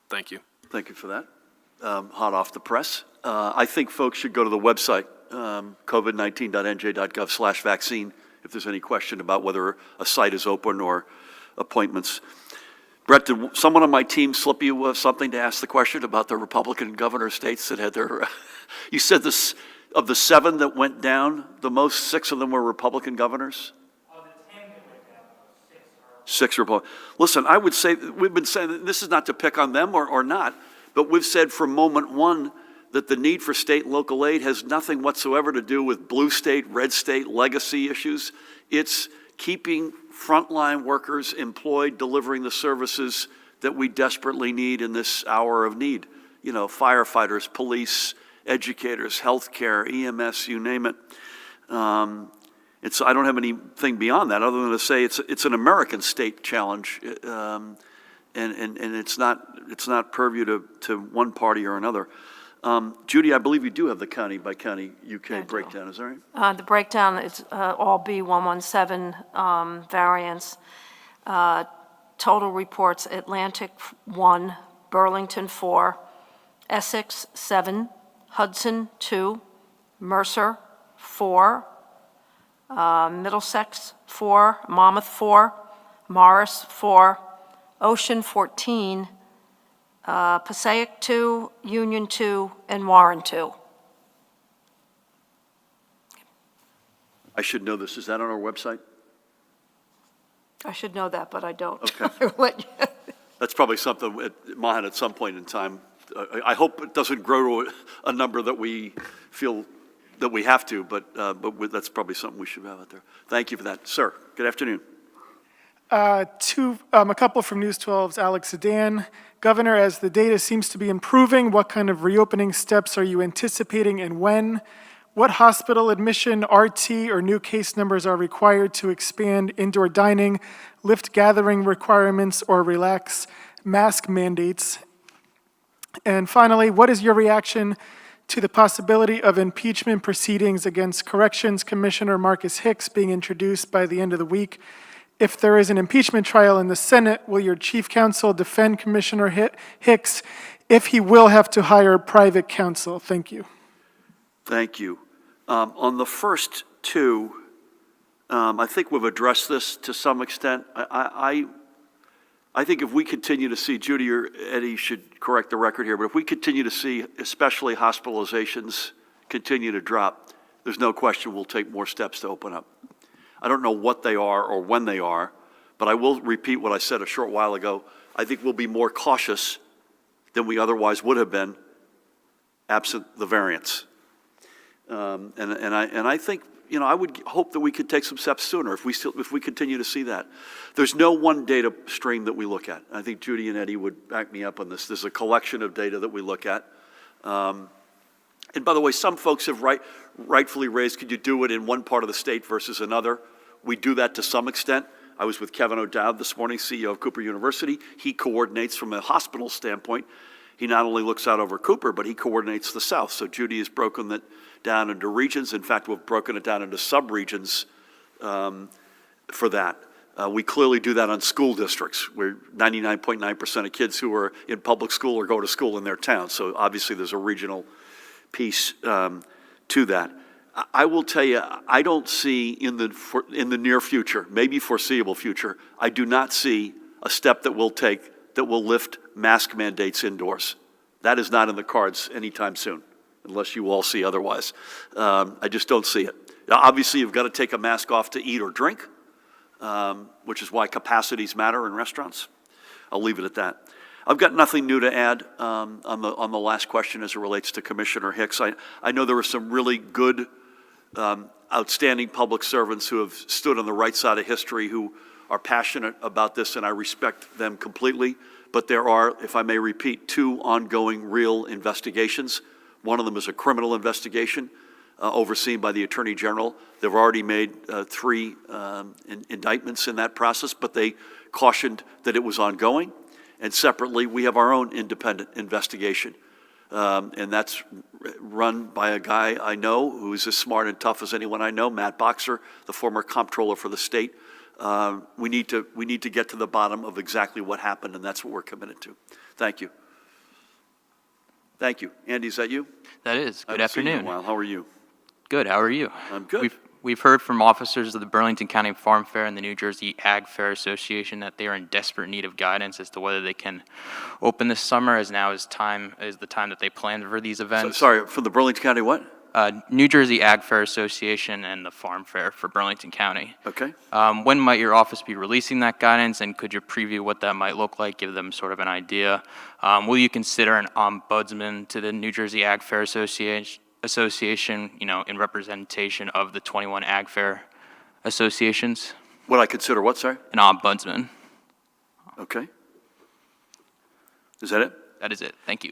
Thank you. Thank you for that. Hot off the press. I think folks should go to the website, covid19.nj.gov/vaccine, if there's any question about whether a site is open or appointments. Brett, did someone on my team slip you something to ask the question about the Republican governor states that had their, you said this, of the 7 that went down, the most, 6 of them were Republican governors? Of the 10 that went down, 6 are... 6 Republican. Listen, I would say, we've been saying, this is not to pick on them or not, but we've said from moment one that the need for state and local aid has nothing whatsoever to do with blue state, red state, legacy issues. It's keeping frontline workers employed, delivering the services that we desperately need in this hour of need. You know, firefighters, police, educators, healthcare, EMS, you name it. I don't have anything beyond that other than to say it's an American state challenge, and it's not purview to one party or another. Judy, I believe you do have the county by county UK breakdown, is that right? The breakdown is all B117 variants. Total reports: Atlantic 1, Burlington 4, Essex 7, Hudson 2, Mercer 4, Middlesex 4, Monmouth 4, Morris 4, Ocean 14, Passaic 2, Union 2, and Warren 2. I should know this. Is that on our website? I should know that, but I don't. Okay. I will let you- That's probably something at Mahan at some point in time. I hope it doesn't grow to a number that we feel that we have to, but that's probably something we should have out there. Thank you for that. Sir, good afternoon. A couple from News 12's Alex Sedan. Governor, as the data seems to be improving, what kind of reopening steps are you anticipating and when? What hospital admission, RT, or new case numbers are required to expand indoor dining, lift gathering requirements, or relax mask mandates? And finally, what is your reaction to the possibility of impeachment proceedings against Corrections Commissioner Marcus Hicks being introduced by the end of the week? If there is an impeachment trial in the Senate, will your chief counsel defend Commissioner Hicks if he will have to hire private counsel? Thank you. Thank you. On the first two, I think we've addressed this to some extent. I think if we continue to see, Judy or Eddie should correct the record here, but if we continue to see, especially hospitalizations, continue to drop, there's no question we'll take more steps to open up. I don't know what they are or when they are, but I will repeat what I said a short while ago. I think we'll be more cautious than we otherwise would have been absent the variants. And I think, you know, I would hope that we could take some steps sooner if we continue to see that. There's no one data stream that we look at. I think Judy and Eddie would back me up on this. There's a collection of data that we look at. And by the way, some folks have rightfully raised, could you do it in one part of the state versus another? We do that to some extent. I was with Kevin O'Dowd this morning, CEO of Cooper University. He coordinates from a hospital standpoint. He not only looks out over Cooper, but he coordinates the South. So Judy has broken that down into regions. In fact, we've broken it down into sub-regions for that. We clearly do that on school districts, where 99.9% of kids who are in public school or go to school in their town. So obviously there's a regional piece to that. I will tell you, I don't see in the near future, maybe foreseeable future, I do not see a step that we'll take that will lift mask mandates indoors. That is not in the cards anytime soon. unless you all see otherwise. I just don't see it. Now, obviously, you've got to take a mask off to eat or drink, which is why capacities matter in restaurants. I'll leave it at that. I've got nothing new to add on the last question as it relates to Commissioner Hicks. I know there were some really good, outstanding public servants who have stood on the right side of history who are passionate about this, and I respect them completely. But there are, if I may repeat, 2 ongoing real investigations. One of them is a criminal investigation overseen by the Attorney General. They've already made 3 indictments in that process, but they cautioned that it was ongoing. And separately, we have our own independent investigation. And that's run by a guy I know who's as smart and tough as anyone I know, Matt Boxer, the former comptroller for the state. We need to get to the bottom of exactly what happened, and that's what we're committed to. Thank you. Thank you. Andy, is that you? That is. I Good haven't seen you in afternoon. a while. How are you? Good. How are you? I'm good. We've heard from officers of the Burlington County Farm Fair and the New Jersey Ag Fair Association that they are in desperate need of guidance as to whether they can open this summer, as now is the time that they planned for these events. Sorry, for the Burlington County what? New Jersey Ag Fair Association and the Farm Fair for Burlington County. Okay. When might your office be releasing that guidance, and could you preview what that might look like, give them sort of an idea? Will you consider an ombudsman to the New Jersey Ag Fair Association, in representation of the 21 Ag Fair associations? What I consider what, sorry? An ombudsman. Okay. Is that it? That is it. Thank you.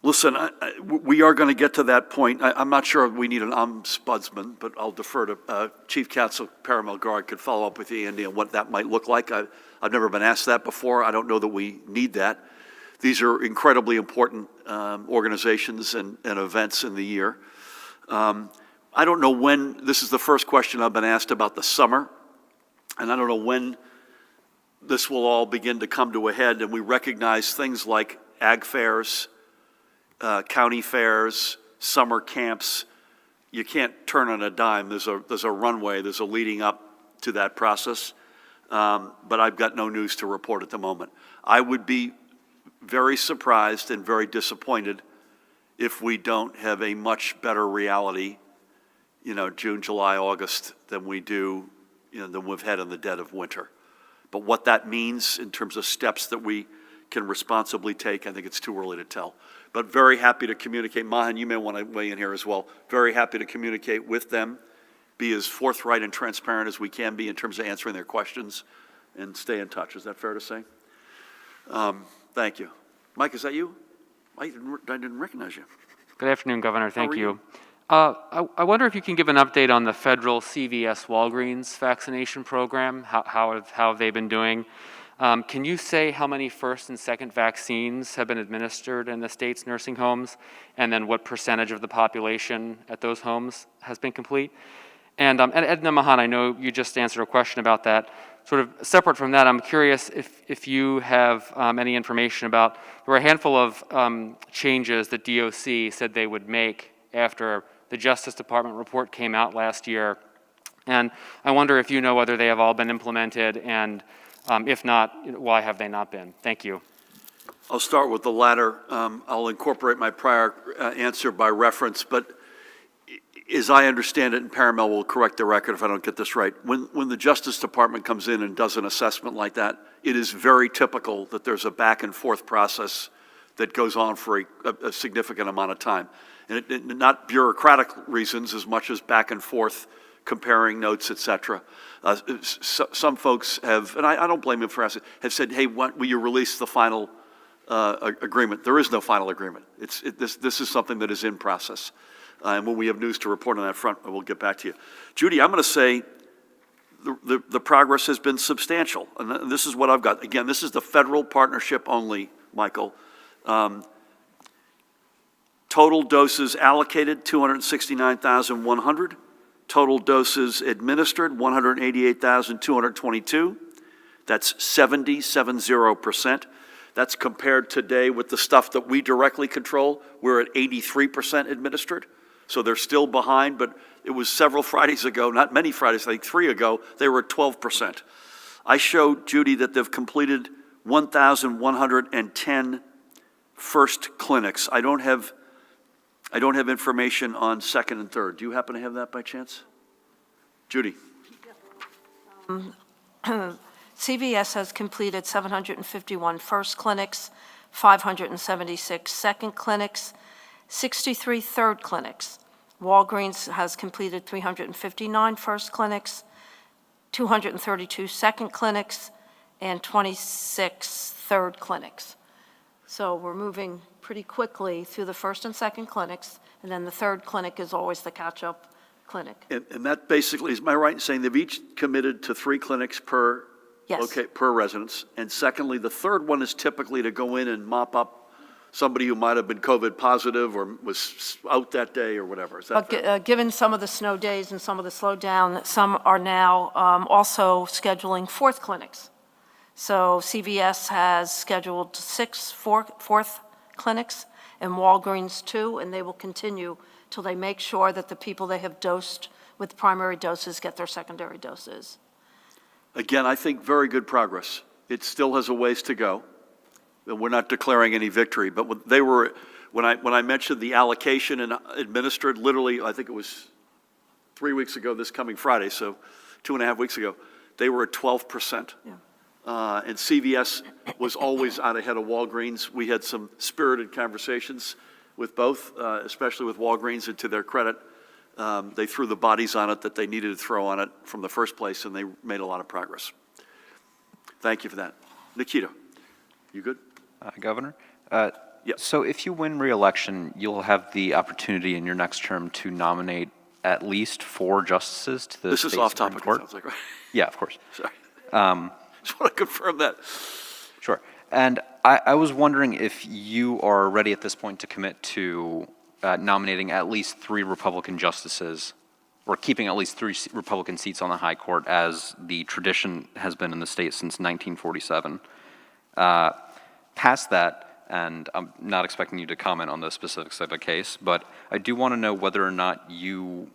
Listen, we are going to get to that point. I'm not sure we need an ombudsman, but I'll defer to Chief Counsel Paramel Guard could follow up with you, Andy, on what that might look like. I've never been asked that before. I don't know that we need that. These are incredibly important organizations and events in the year. I don't know when, this is the first question I've been asked about the summer, and I don't know when this will all begin to come to a head, and we recognize things like ag fairs, county fairs, summer camps. You can't turn on a dime. There's a runway, there's a leading up to that process, but I've got no news to report at the moment. I would be very surprised and very disappointed if we don't have a much better reality, June, July, August than we do, than we've had in the dead of winter. But what that means in terms of steps that we can responsibly take, I think it's too early to tell. But very happy to communicate. Mahan, you may want to weigh in here as well. Very happy to communicate with them, be as forthright and transparent as we can be in terms of answering their questions, and stay in touch. Is that fair to say? Thank you. Mike, is that you? I didn't recognize you. Good afternoon, Governor. Thank are you. I wonder if you can give an update on the federal CVS Walgreens vaccination program. How have they been doing? Can you say how many first and second vaccines have been administered in the state's nursing homes, and then what percentage of the population at those homes has been complete? And Edna Mahan, I know you just answered a question about that. Sort of separate from that, I'm curious if you have any information about, there were a handful of changes that DOC said they would make after the Justice Department report came out last year. And I wonder if you know whether they have all been implemented, and if not, why have they not been? Thank you. I'll start with the latter. I'll incorporate my prior answer by reference, but as I understand it, and Paramel will correct the record if I don't get this right, when the Justice Department comes in and does an assessment like that, it is very typical that there's a back and forth process that goes on for a significant amount of time. And not bureaucratic reasons as much as back and forth, comparing notes, et cetera. Some folks have, and I don't blame them for asking, have said, hey, will you release the final agreement? There is no final agreement. This is something that is in process. And when we have news to report on that front, we'll get back to you. Judy, I'm going to say the progress has been substantial. And this is what I've got. Again, this is the federal partnership only, Michael. Total doses allocated, 269,100. Total doses administered, 188,222. That's 70%. That's compared today with the stuff that we directly control. We're at 83% administered. So they're still behind, but it was several Fridays ago, not many Fridays, I think 3 ago, they were at 12%. I showed Judy that they've completed 1,110 first clinics. I don't have I don't have information on second and third. Do you happen to have that by chance? Judy? CVS has completed 751 first clinics, 576 second clinics, 63 third clinics. Walgreens has completed 359 first clinics, 232 second clinics, and 26 third clinics. So we're moving pretty quickly through the first and second clinics, and then the third clinic is always the catch-up clinic. And that basically, is my right in saying they've each committed to 3 clinics per? Yes. Okay, per residence. And secondly, the third one is typically to go in and mop up somebody who might have been COVID positive or was out that day or whatever. Is that fair? Given some of the snow days and some of the slowdown, some are now also scheduling fourth clinics. So CVS has scheduled 6 fourth clinics and Walgreens 2, and they will continue till they make sure that the people they have dosed with primary doses get their secondary doses. Again, I think very good progress. It still has a ways to go. We're not declaring any victory, but when I mentioned the allocation and administered, literally, I think it was 3 weeks ago, this coming Friday, so 2.5 weeks ago, they were at 12%. Yeah. And CVS was always out ahead of Walgreens. We had some spirited conversations with both, especially with Walgreens, and to their credit, they threw the bodies on it that they needed to throw on it from the first place, and they made a lot of progress. Thank you for that. Nikita, you good? Governor? Yep. So if you win re-election, you'll have the opportunity in your next term to nominate at least 4 justices to the This is state off Supreme topic, it Court. sounds like, right? Yeah, of course. Sorry. Just want to confirm that. Sure. And I was wondering if you are ready at this point to commit to nominating at least 3 Republican justices, or keeping at least 3 Republican seats on the High Court, as the tradition has been in the state since 1947. Past that, and I'm not expecting you to comment on the specifics of a case, but I do want to know whether or not you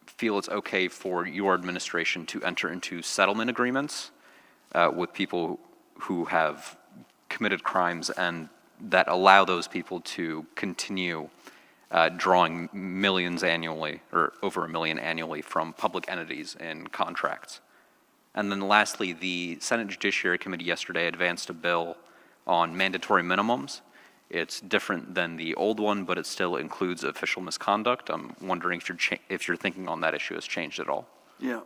feel it's okay for your administration to enter into settlement agreements with people who have committed crimes and that allow those people to continue drawing millions annually, or over $1 million annually, from public entities in contracts. And then lastly, the Senate Judiciary Committee yesterday advanced a bill on mandatory minimums. It's different than the old one, but it still includes official misconduct. I'm wondering if your thinking on that issue has changed at all. Yeah.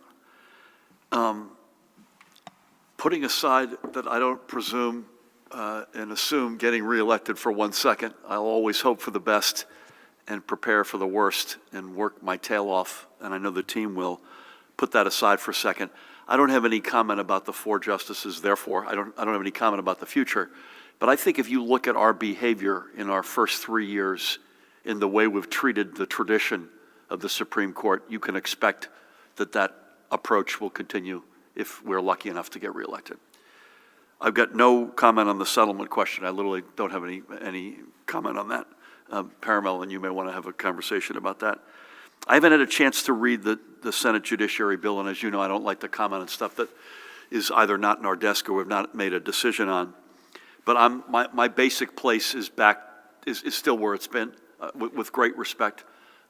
Putting aside that I don't presume and assume getting reelected for 1 second, I'll always hope for the best and prepare for the worst and work my tail off, and I know the team will. Put that aside for a second. I don't have any comment about the 4 justices, therefore, I don't have any comment about the future. But I think if you look at our behavior in our first 3 years, in the way we've treated the tradition of the Supreme Court, you can expect that that approach will continue if we're lucky enough to get reelected. I've got no comment on the settlement question. I literally don't have any comment on that. Paramel, and you may want to have a conversation about that. I haven't had a chance to read the Senate Judiciary Bill, and as you know, I don't like to comment on stuff that is either not in our desk or we've not made a decision on. But my basic place is still where it's been, with great respect.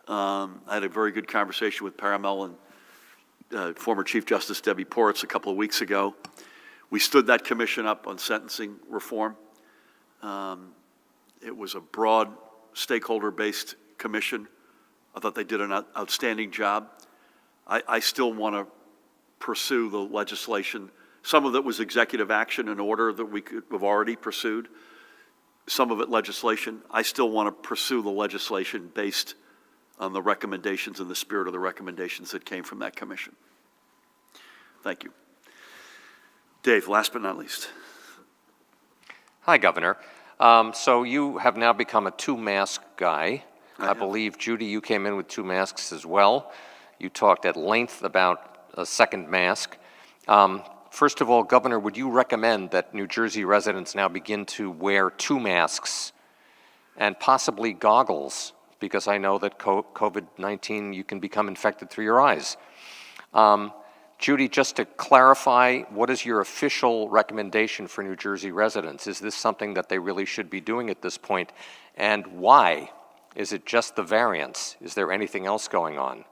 I had a very good conversation with Paramel and former Chief Justice Debbie Ports a couple of weeks ago. We stood that commission up on sentencing reform. It was a broad, stakeholder-based commission. I thought they did an outstanding job. I still want to pursue the legislation. Some of it was executive action and order that we could have already pursued. Some of it legislation. I still want to pursue the legislation based on the recommendations and the spirit of the recommendations that came from that commission. Thank you. Dave, last but not least. Hi, Governor. So you have now become a 2-mask guy. I believe, Judy, you came in with 2 masks as well. You talked at length about a second mask. First of all, Governor, would you recommend that New Jersey residents now begin to wear 2 masks and possibly goggles? Because I know that COVID-19, you can become infected through your eyes. Judy, just to clarify, what is your official recommendation for New Jersey residents? Is this something that they really should be doing at this point? And why Is it just the variants? Is there anything else going on?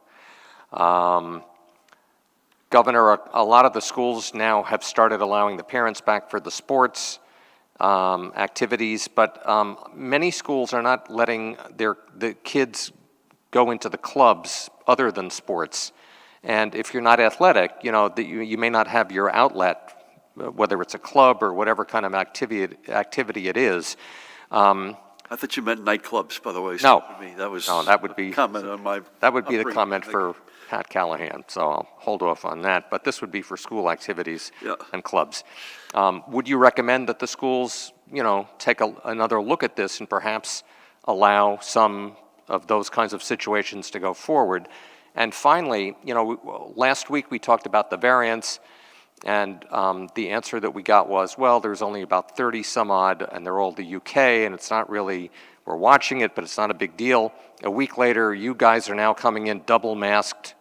Governor, a lot of the schools now have started allowing the parents back for the sports activities, but many schools are not letting the kids go into the clubs other than sports. And if you're not athletic, you may not have your outlet, whether it's a club or whatever kind of activity it is. I thought you meant nightclubs, by the way. No. That was No, that would be comment on my That would be the upbringing, comment I think. for Pat Callahan, so I'll hold off on that. But this would be for school activities Yeah. and clubs. Would you recommend that the schools, take another look at this and perhaps allow some of those kinds of situations to go forward? And finally, last week we talked about the variants, and the answer that we got was, well, there's only about 30 some odd, and they're all the UK, and it's not really, we're watching it, but it's not a big deal. A week later, you guys are now coming in double masked,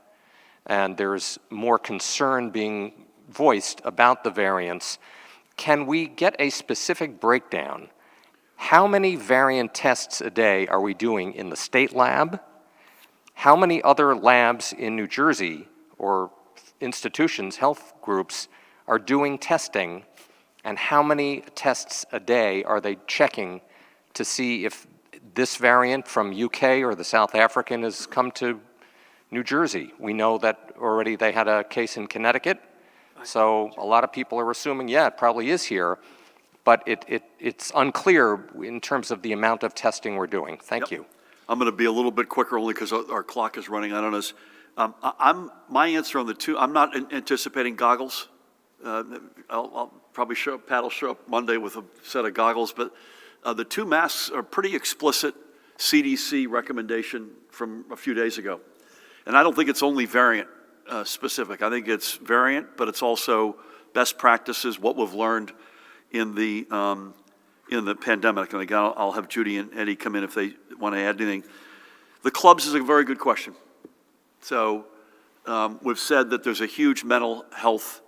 and there's more concern being voiced about the variants. Can we get a specific breakdown? How many variant tests a day are we doing in the state lab? How many other labs in New Jersey or institutions, health groups, are doing testing? And how many tests a day are they checking to see if this variant from UK or the South African has come to New Jersey? We know that already they had a case in Connecticut, so a lot of people are assuming, yeah, it probably is here, but it's unclear in terms of the amount of testing we're doing. Thank you. I'm going to be a little bit quicker only because our clock is running out on us. My answer on the two, I'm not anticipating goggles. I'll probably Pat will show up Monday with a set of goggles, but the two masks are pretty explicit CDC recommendation from a few days ago. And I don't think it's only variant specific. I think it's variant, but it's also best practices, what we've learned in the pandemic. And again, I'll have Judy and Eddie come in if they want to add anything. The clubs is a very good question. So we've said that there's a huge mental health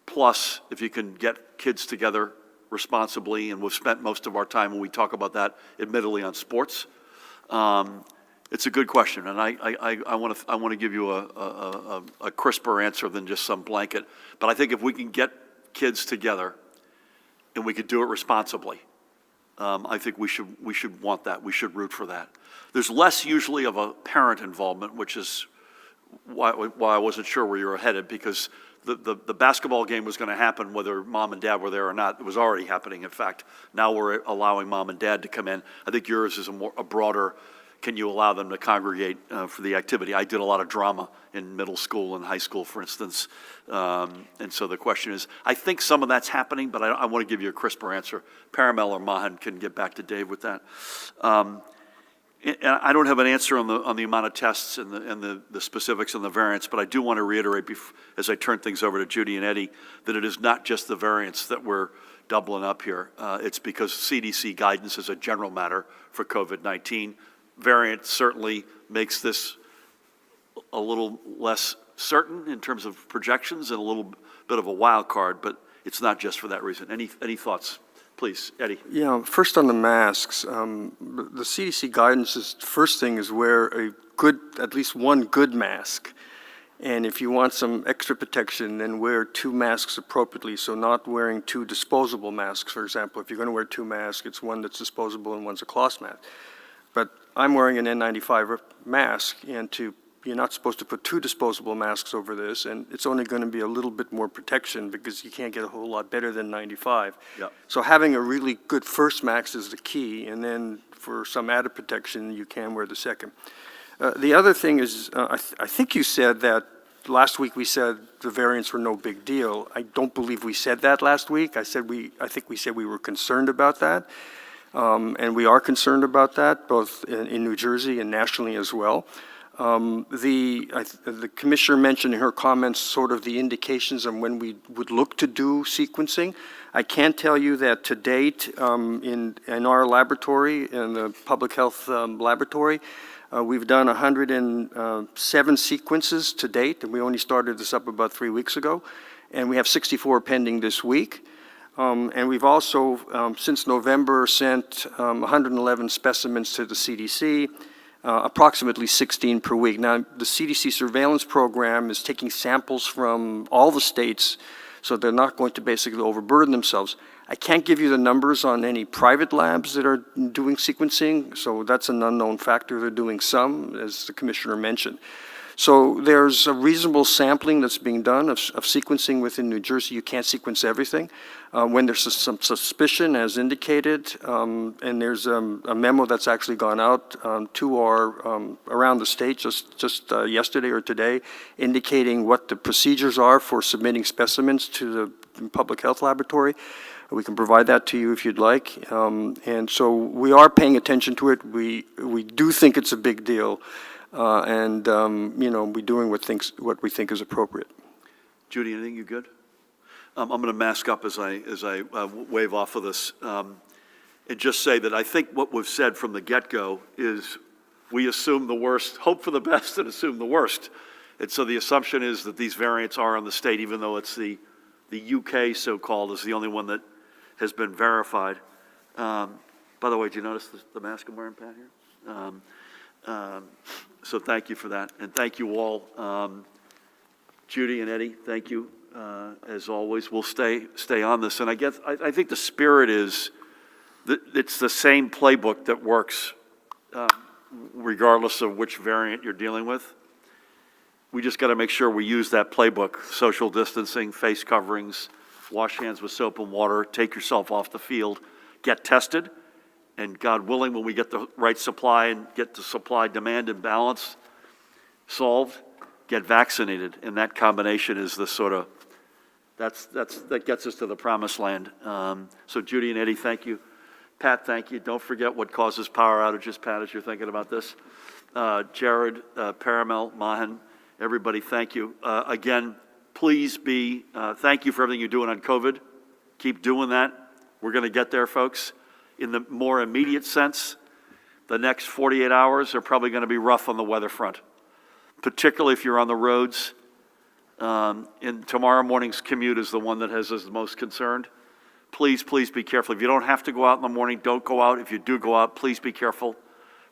plus if you can get kids together responsibly, and we've spent most of our time when we talk about that, admittedly, on sports. It's a good question, and I want to give you a crisper answer than just some blanket. But I think if we can get kids together and we could do it responsibly, I think we should want that. We should root for that. There's less usually of a parent involvement, which is why I wasn't sure where you were headed, because the basketball game was going to happen whether mom and dad were there or not. It was already happening, in fact. Now we're allowing mom and dad to come in. I think yours is a broader, can you allow them to congregate for the activity? I did a lot of drama in middle school and high school, for instance. And so the question is, I think some of that's happening, but I want to give you a crisper answer. Paramel or Mahan can get back to Dave with that. And I don't have an answer on the amount of tests and the specifics and the variants, but I do want to reiterate, as I turn things over to Judy and Eddie, that it is not just the variants that we're doubling up here. It's because CDC guidance is a general matter for COVID-19. Variant certainly makes this a little less certain in terms of projections and a little bit of a wild card, but it's not just for that reason. Any thoughts? Please, Eddie. Yeah, first on the masks, the CDC guidance is, first thing is wear at least one good mask. And if you want some extra protection, then wear two masks appropriately. So not wearing two disposable masks, for example. If you're going to wear two masks, it's one that's disposable and one's a cloth mask. But I'm wearing an N95 mask, and you're not supposed to put two disposable masks over this, and it's only going to be a little bit more protection because you can't get a whole lot better than 95. Yep. So having a really good first mask is the key, and then for some added protection, you can wear the second. The other thing is, I think you said that last week we said the variants were no big deal. I don't believe we said that last week. I think we said we were concerned about that, and we are concerned about that, both in New Jersey and nationally as well. The commissioner mentioned in her comments sort of the indications on when we would look to do sequencing. I can tell you that to date, in our laboratory, in the public health laboratory, we've done 107 sequences to date, and we only started this up about 3 weeks ago, and we have 64 pending this week. And we've also, since November, sent 111 specimens to the CDC. approximately 16 per week. Now, the CDC surveillance program is taking samples from all the states, so they're not going to basically overburden themselves. I can't give you the numbers on any private labs that are doing sequencing, so that's an unknown factor. They're doing some, as the commissioner mentioned. So there's a reasonable sampling that's being done of sequencing within New Jersey. You can't sequence everything. When there's some suspicion, as indicated, and there's a memo that's actually gone out to our, around the state just yesterday or today, indicating what the procedures are for submitting specimens to the public health laboratory. We can provide that to you if you'd like. And so we are paying attention to it. We do think it's a big deal. And we're doing what we think is appropriate. Judy, anything you good? I'm going to mask up as I wave off of this, and just say that I think what we've said from the get-go is we assume the worst, hope for the best, and assume the worst. And so the assumption is that these variants are in the state, even though it's the UK so-called is the only one that has been verified. By the way, do you notice the mask I'm wearing, Pat, here? So thank you for that, and thank you all. Judy and Eddie, thank you, as always. We'll stay on this, and I think the spirit is that it's the same playbook that works regardless of which variant you're dealing with. We just got to make sure we use that playbook: social distancing, face coverings, wash hands with soap and water, take yourself off the field, get tested. And God willing, when we get the right supply and get the supply-demand imbalance solved, get vaccinated. And that combination is the sort of, that gets us to the promised land. So Judy and Eddie, thank you. Pat, thank you. Don't forget what causes power outages, Pat, as you're thinking about this. Jared, Paramel, Mahan, everybody, thank you. Again, please thank you for everything you're doing on COVID. Keep doing that. We're going to get there, folks. In the more immediate sense, the next 48 hours are probably going to be rough on the weather front, particularly if you're on the roads. And tomorrow morning's commute is the one that has us the most concerned. Please, please be careful. If you don't have to go out in the morning, don't go out. If you do go out, please be careful.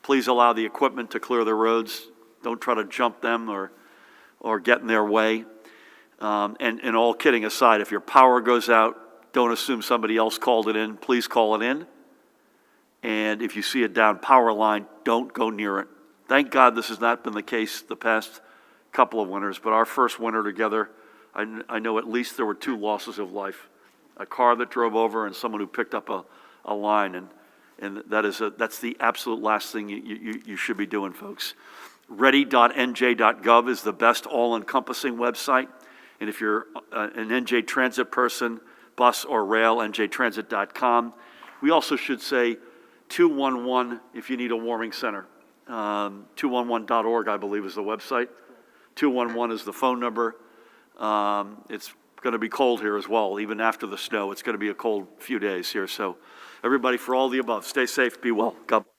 Please allow the equipment to clear the roads. Don't try to jump them or get in their way. And all kidding aside, if your power goes out, don't assume somebody else called it in. Please call it in. And if you see a down power line, don't go near it. Thank God this has not been the case the past couple of winters, but our first winter together, I know at least there were 2 losses of life. A car that drove over and someone who picked up a line, and that's the absolute last thing you should be doing, folks. Ready.nj.gov is the best all-encompassing website, and if you're an NJ Transit person, bus or rail, njtransit.com. We also should say 211 if you need a warming center. 211.org, I believe, is the website. 211 is the phone number. It's going to be cold here as well, even after the snow. It's going to be a cold few days here. So everybody, for all the above, stay safe, be well. God bless.